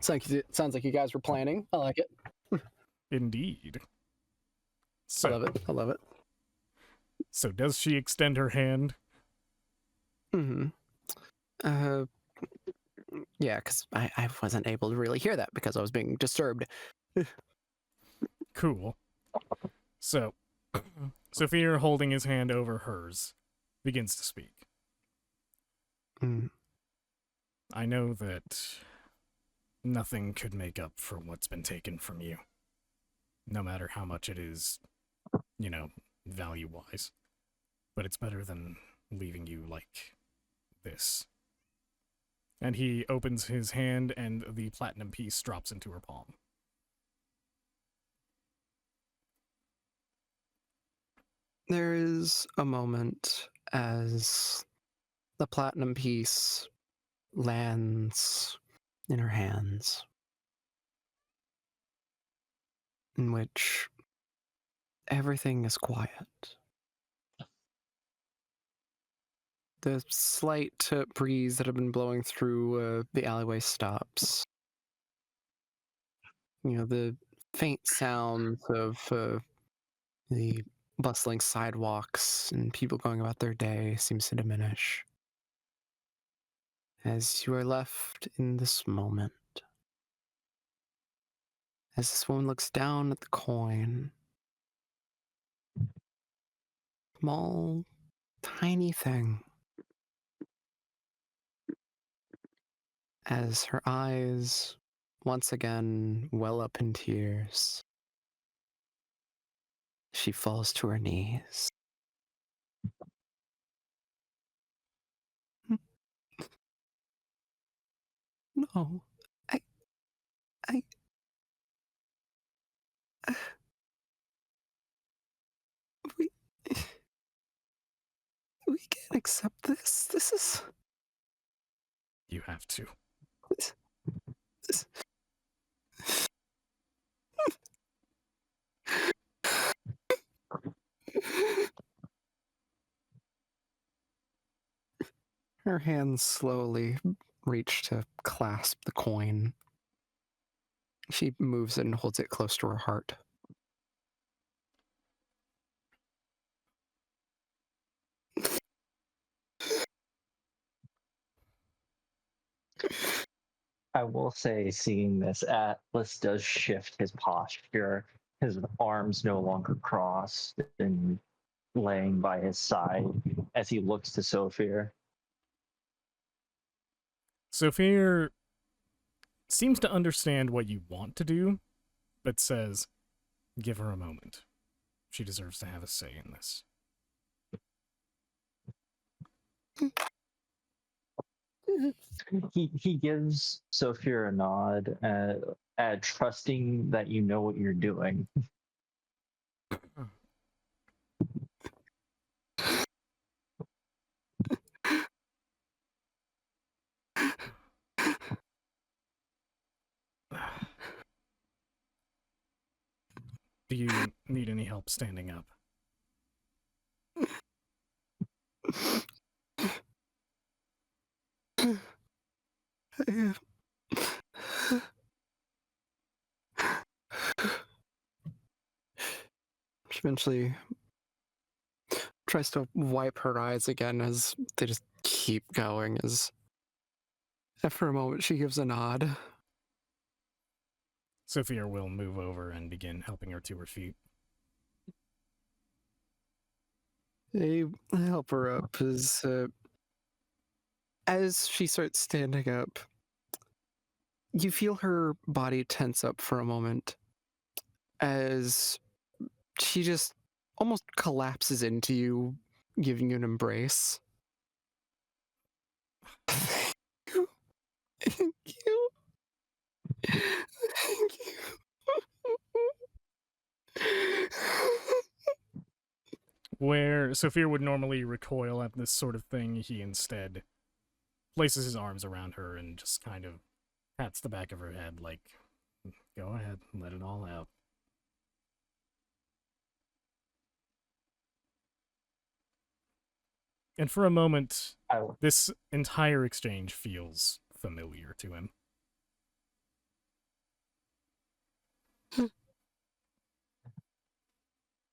Sounds like you guys were planning. I like it. Indeed. I So, love it. I love it. so does she extend her hand? Mm-hmm. Yeah, because I wasn't able to really hear that because I was being disturbed. Cool. So, Sophia, holding his hand over hers, begins to speak. Mm. I know that nothing could make up for what's been taken from you, no matter how much it is, value-wise. But it's better than leaving you like this. And he opens his hand, and the platinum piece drops into her palm. There is a moment as the platinum piece lands in her hands, in which everything is quiet. The slight breeze that had been blowing through the alleyway stops. The faint sounds of the bustling sidewalks and people going about their day seems to diminish. As you are left in this moment, as this woman looks down at the coin, small, tiny thing, as her eyes once again well up in tears, she falls to her knees. No, I, I, we, we can't accept this. This is, You have to. this. Her hands slowly reach to clasp the coin. She moves it and holds it close to her heart. I will say, seeing this, Atlas does shift his posture. His arms no longer crossed and laying by his side as he looks to Sophia. Sophia seems to understand what you want to do, but says, give her a moment. She deserves to have a say in this. He gives Sophia a nod, trusting that you know what you're doing. Do you need any help standing up? She eventually tries to wipe her eyes again as they just keep going. As after a moment, she gives a nod. Sophia will move over and begin helping her to her feet. They help her up as she starts standing up. You feel her body tense up for a moment as she just almost collapses into you, giving you an embrace. Thank you. Thank you. Thank you. Where Sophia would normally recoil at this sort of thing, he instead places his arms around her and just kind of pats the back of her head like, go ahead, let it all out. And for a moment, this entire exchange feels familiar to him.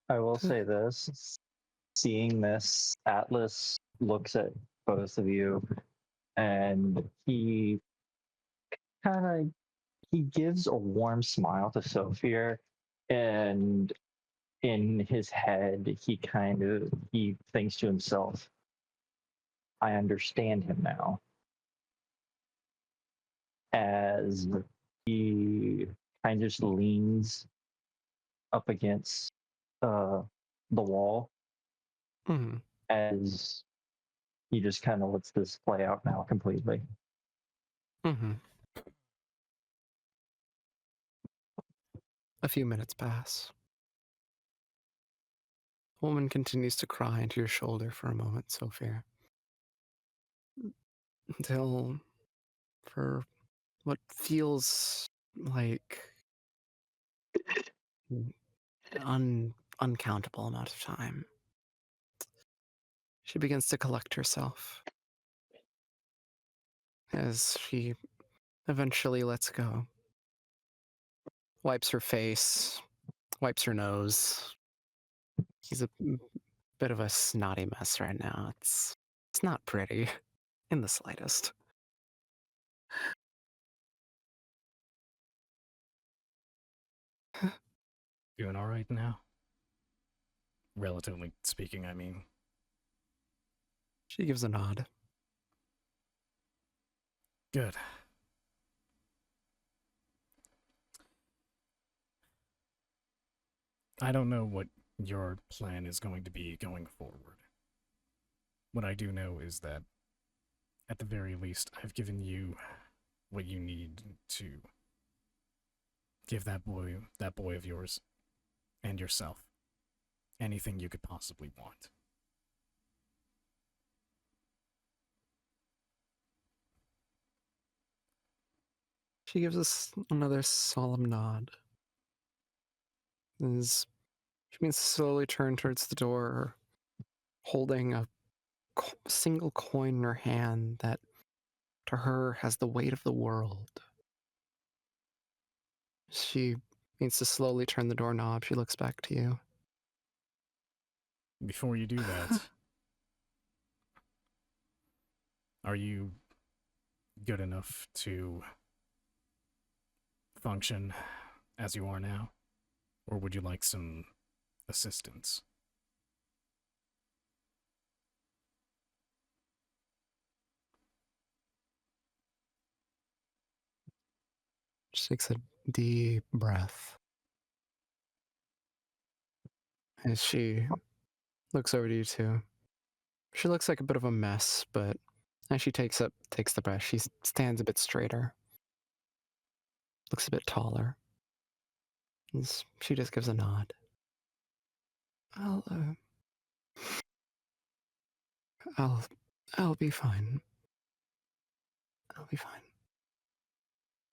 I will say this. Seeing this, Atlas looks at both of you and he gives a warm smile to Sophia, and in his head he thinks to himself, I understand him now. As he kind of just leans up against the wall, as he just kind of lets this play out now completely. A few minutes pass. The woman continues to cry into your shoulder for a moment, Sophia. Until, for what feels like an uncountable amount of time, she begins to collect herself as she eventually lets go. Wipes her face, wipes her nose. He's a bit of a snotty mess right now. It's not pretty in the slightest. Doing all right now? Relatively speaking, I mean. She gives a nod. Good. I don't know what your plan is going to be going forward. What I do know is that, at the very least, I've given you what you need to give that boy of yours, and yourself, anything you could possibly want. She gives us another solemn nod. As she begins to slowly turn towards the door, holding a single coin in her hand that, to her, has the weight of the world. She begins to slowly turn the doorknob. She looks back to you. Before you do that, are you good enough to function as you are now? Or would you like some assistance? She takes a deep breath as she looks over to you two. She looks like a bit of a mess, but as she takes the breath, she stands a bit straighter. Looks a bit taller. As she just gives a nod. I'll be fine. I'll be fine.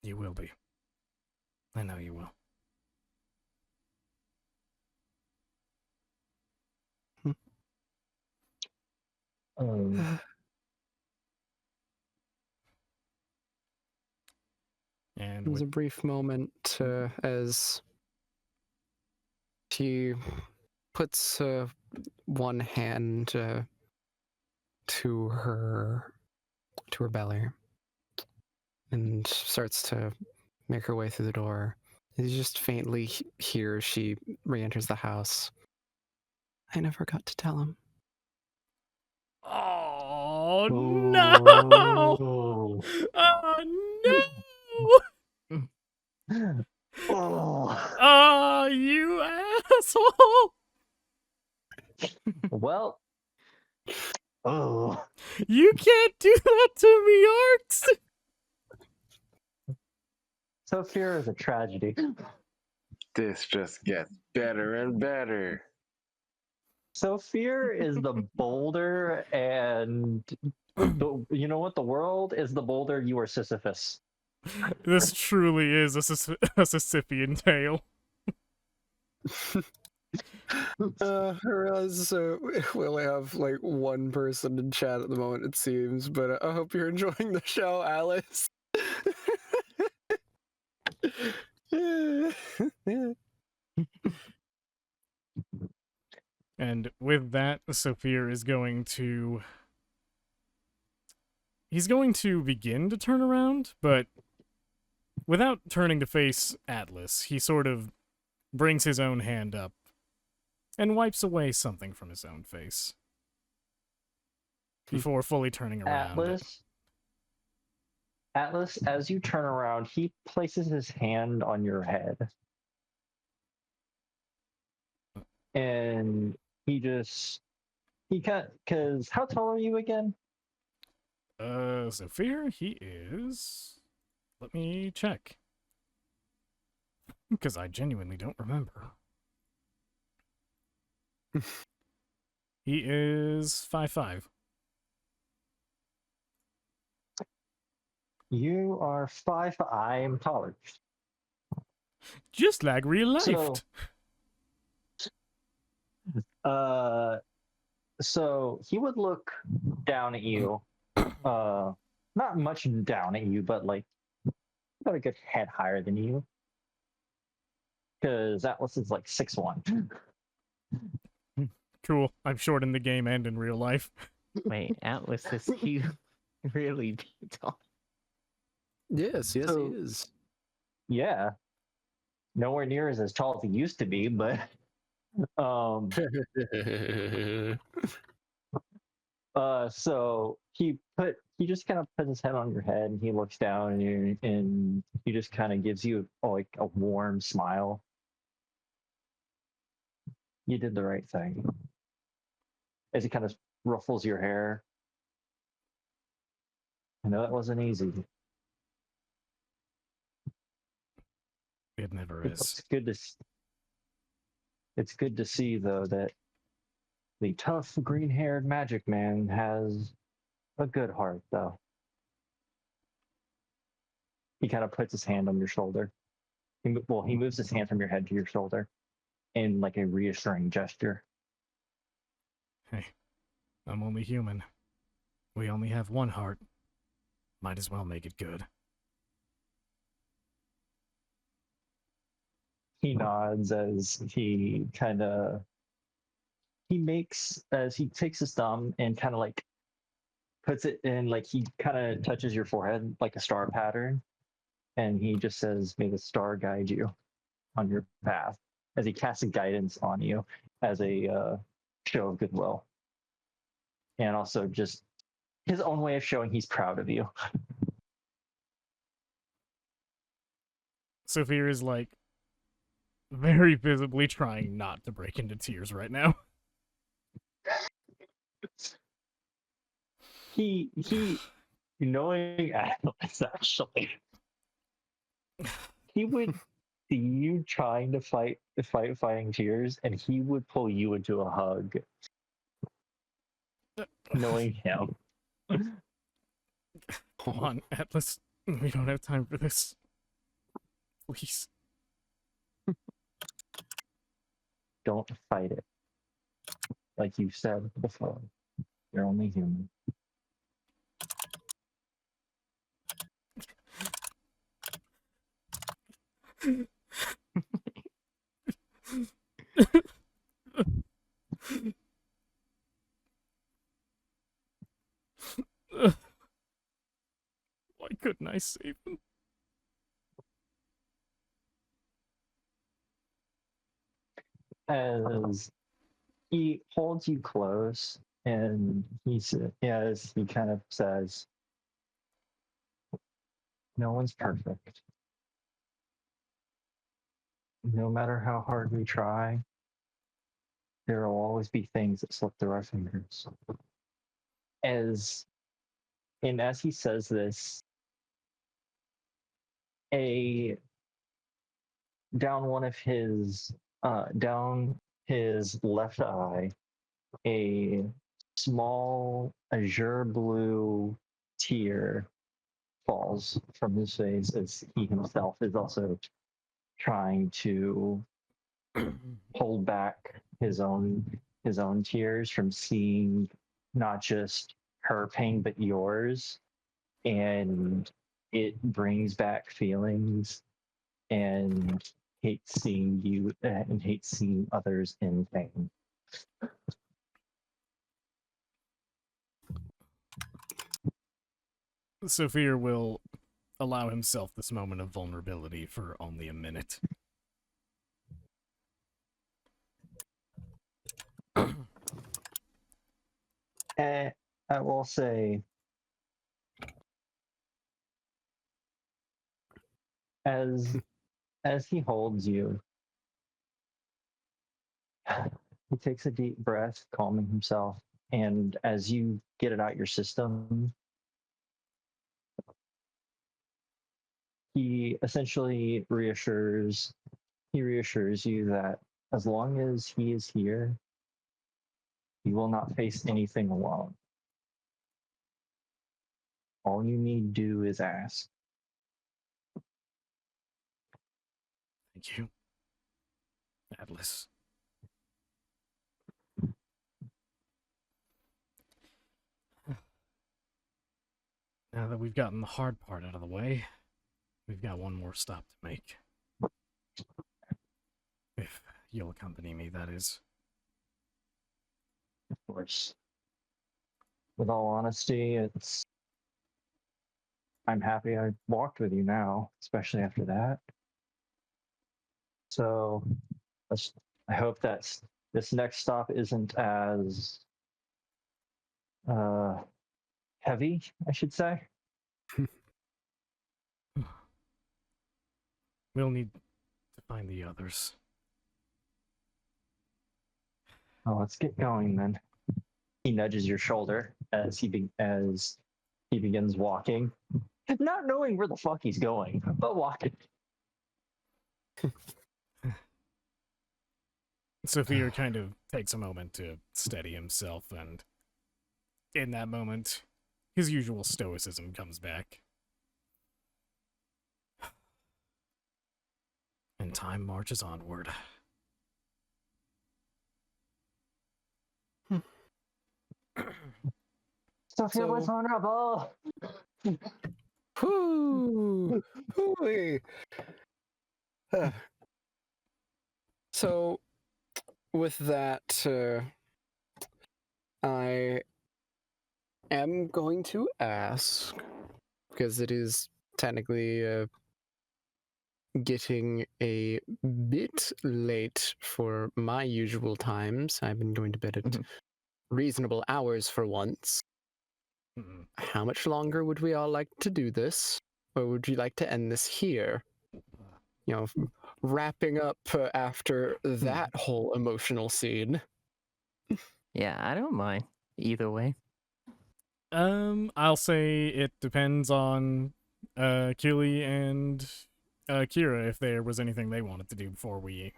You will be. I know you will. And There's a brief moment as she puts one hand to her belly and starts to make her way through the door. You just faintly hear she re-enters the house. I never got to tell him. Oh no! Ooh. Oh no! Oh. Ah, you asshole! Well. Oh. You can't do that to me, Arx! So fear is a tragedy. This just gets better and better. So fear is the boulder, and you know what? The world is the boulder. You are Sisyphus. This truly is a, a Sisyphean tale. So we only have like one person in chat at the moment, it seems, but I hope you're enjoying the show, Alice. And with that, Sophia is going to... He's going to begin to turn around, but without turning to face Atlas, he sort of brings his own hand up and wipes away something from his own face before fully turning around. Atlas, as you turn around, he places his hand on your head. And he can't, because how tall are you again? Sophia, he is... Let me check. Because I genuinely don't remember. He is 5'5". You are 5. I am taller. Just like real life. So he would look down at you. Not much down at you, but like about a good head higher than you. Because Atlas is like 6'1". Cool. I'm short in the game and in real life. Wait, Atlas is huge. Really tall. Yes, he So- is. Yeah. Nowhere near as tall as he used to be, but so he just kind of puts his head on your head and he looks down and he just kind of gives you like a warm smile. You did the right thing. As he kind of ruffles your hair. I know that wasn't easy. It never is. It's good to see though that the tough green-haired magic man has a good heart though. He kind of puts his hand on your shoulder. He moves his hand from your head to your shoulder in like a reassuring gesture. Hey, I'm only human. We only have one heart. Might as well make it good. He nods as he takes his thumb and kind of like puts it in, like he kind of touches your forehead like a star pattern, and he just says, "May the star guide you on your path," as he casts a guidance on you as a show of goodwill, and also just his own way of showing he's proud of you. Sophia is like very visibly trying not to break into tears right now. He knowing Atlas actually, he would see you trying to fighting tears, and he would pull you into a hug. Knowing him. Come on, Atlas. We don't have time for this. Please. Don't fight it. Like you said before, you're only human. Why couldn't I save him? As he holds you close And as he kind of says, no one's perfect. No matter how hard we try, there will always be things that slip through our fingers. As he says this, down his left eye, a small azure blue tear falls from his face as he himself is also trying to hold back his own tears from seeing not just her pain but yours, and it brings back feelings and hates seeing you and hates seeing others in pain. Sophia will allow himself this moment of vulnerability for only a minute. I will say, as he holds you, he takes a deep breath, calming himself, and as you get it out your system, he essentially reassures you that as long as he is here, you will not face anything alone. All you need to do is ask. Thank you, Atlas. Now that we've gotten the hard part out of the way, we've got one more stop to make. If you'll accompany me, that is. Of course. With all honesty, I'm happy I walked with you now, especially after that. So I hope that this next stop isn't as heavy, I should say. We'll need to find the others. Oh, let's get going then. He nudges your shoulder as he begins walking, not knowing where the fuck he's going, but walking. Sophia kind of takes a moment to steady himself, and in that moment, his usual stoicism comes back. And time marches onward. Sophia was vulnerable. Whoo! Hooey! So, with that, I am going to ask, because it is technically getting a bit late for my usual times. I've been going to bed at reasonable hours for once. How much longer would we all like to do this? Or would you like to end this here? You know, wrapping up after that whole emotional scene. Yeah, I don't mind either way. I'll say it depends on Keely and Kira if there was anything they wanted to do before we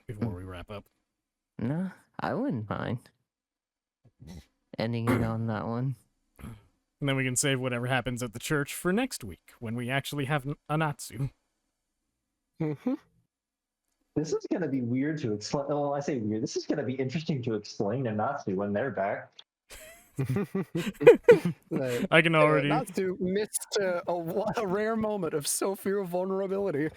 wrap up. No, I wouldn't mind ending it on that one. And then we can save whatever happens at the church for next week when we actually have a Natsu. Mm-hmm. This is going to be weird to explain. Well, I say weird. This is going to be interesting to explain to Natsu when they're back. I can already. Natsu missed a rare moment of Sophia vulnerability.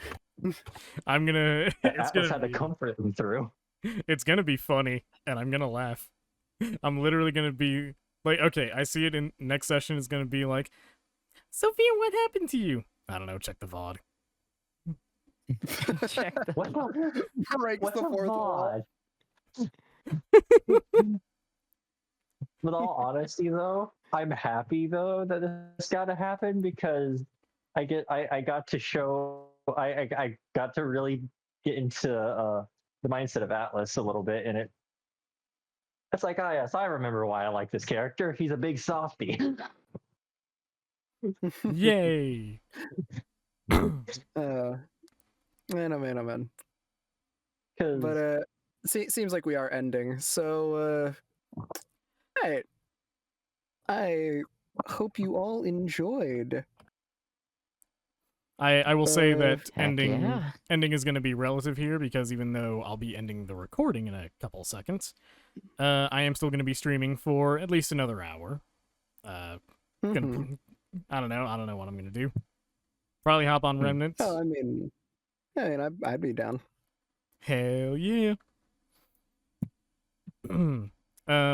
I'm gonna. It's Atlas gonna had to comfort them through. It's gonna be funny, and I'm gonna laugh. I'm literally gonna be like, okay, I see it in next session is gonna be like, Sophia, what happened to you? I don't know. Check the VOD. Check the What the, Breaks what's the a fourth wall. VOD? with all honesty, though, I'm happy though that this got to happen because I got to show I got to really get into the mindset of Atlas a little bit, and it's like, oh yes, I remember why I like this character. He's a big softie. Yay! Man, oh man, oh man. But seems like we are ending. So right. I hope you all enjoyed. I will say that Heck ending yeah. ending is going to be relative here because even though I'll be ending the recording in a couple seconds, I am still going to be streaming for at least another hour. Mhm. I don't know what I'm going to do. Probably hop on Remnants. Oh, I mean, I'd be down. Hell yeah.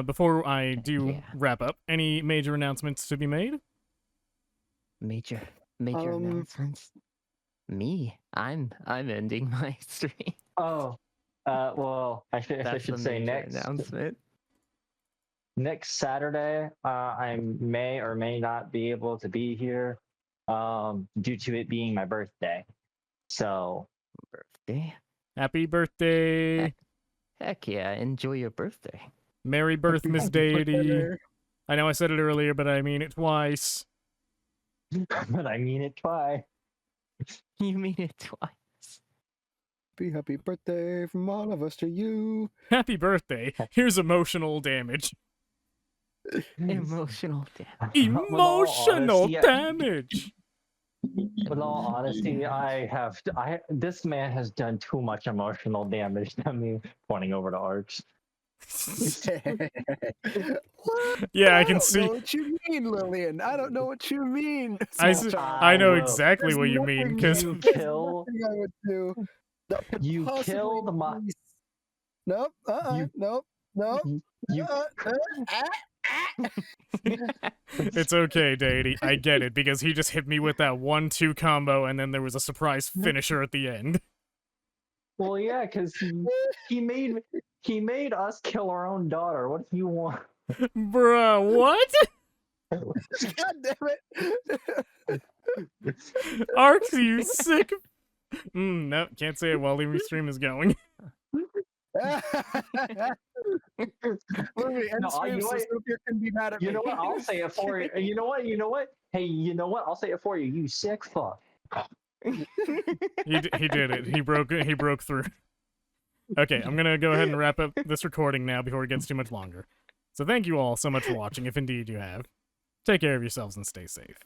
Before I do yeah. wrap up, any major announcements to be made? Major Um, announcements. Me, I'm ending my stream. Oh, well, I That's should the say major next announcement. Saturday. I may or may not be able to be here, due to it being my birthday. So Birthday. Happy birthday! Heck yeah! Enjoy your birthday. Merry birth, Miss Deity. I know I said it earlier, but I mean it twice. but I mean it twice. You mean it twice. Happy birthday from all of us to you. Happy birthday. Here's emotional damage. Emotional damage. Emotional honesty, damage. With all honesty, this man has done too much emotional damage to me. Pointing over to Arch. Yeah, I can don't see. know what you mean, Lillian. I don't know what you mean. I know will. exactly what you mean because You There's kill. nothing I would do that could You possibly killed my. be- Nope. You- Nope. Nope. You. it's okay, Deity. I get it because he just hit me with that 1-2 combo and then there was a surprise finisher at the end. Well, yeah, because he made us kill our own daughter. What do you want? Bruh, what? God damn it. Arx, you sick. No, can't say it while the stream is going. Literally, end No, stream you know so what? Sophia can be mad at You me. know what? I'll say it for you. You know what? You know what? Hey, you know what? I'll say it for you. You sick fuck. He did it. He broke through. Okay, I'm gonna go ahead and wrap up this recording now before it gets too much longer. So thank you all so much for watching, if indeed you have. Take care of yourselves and stay safe.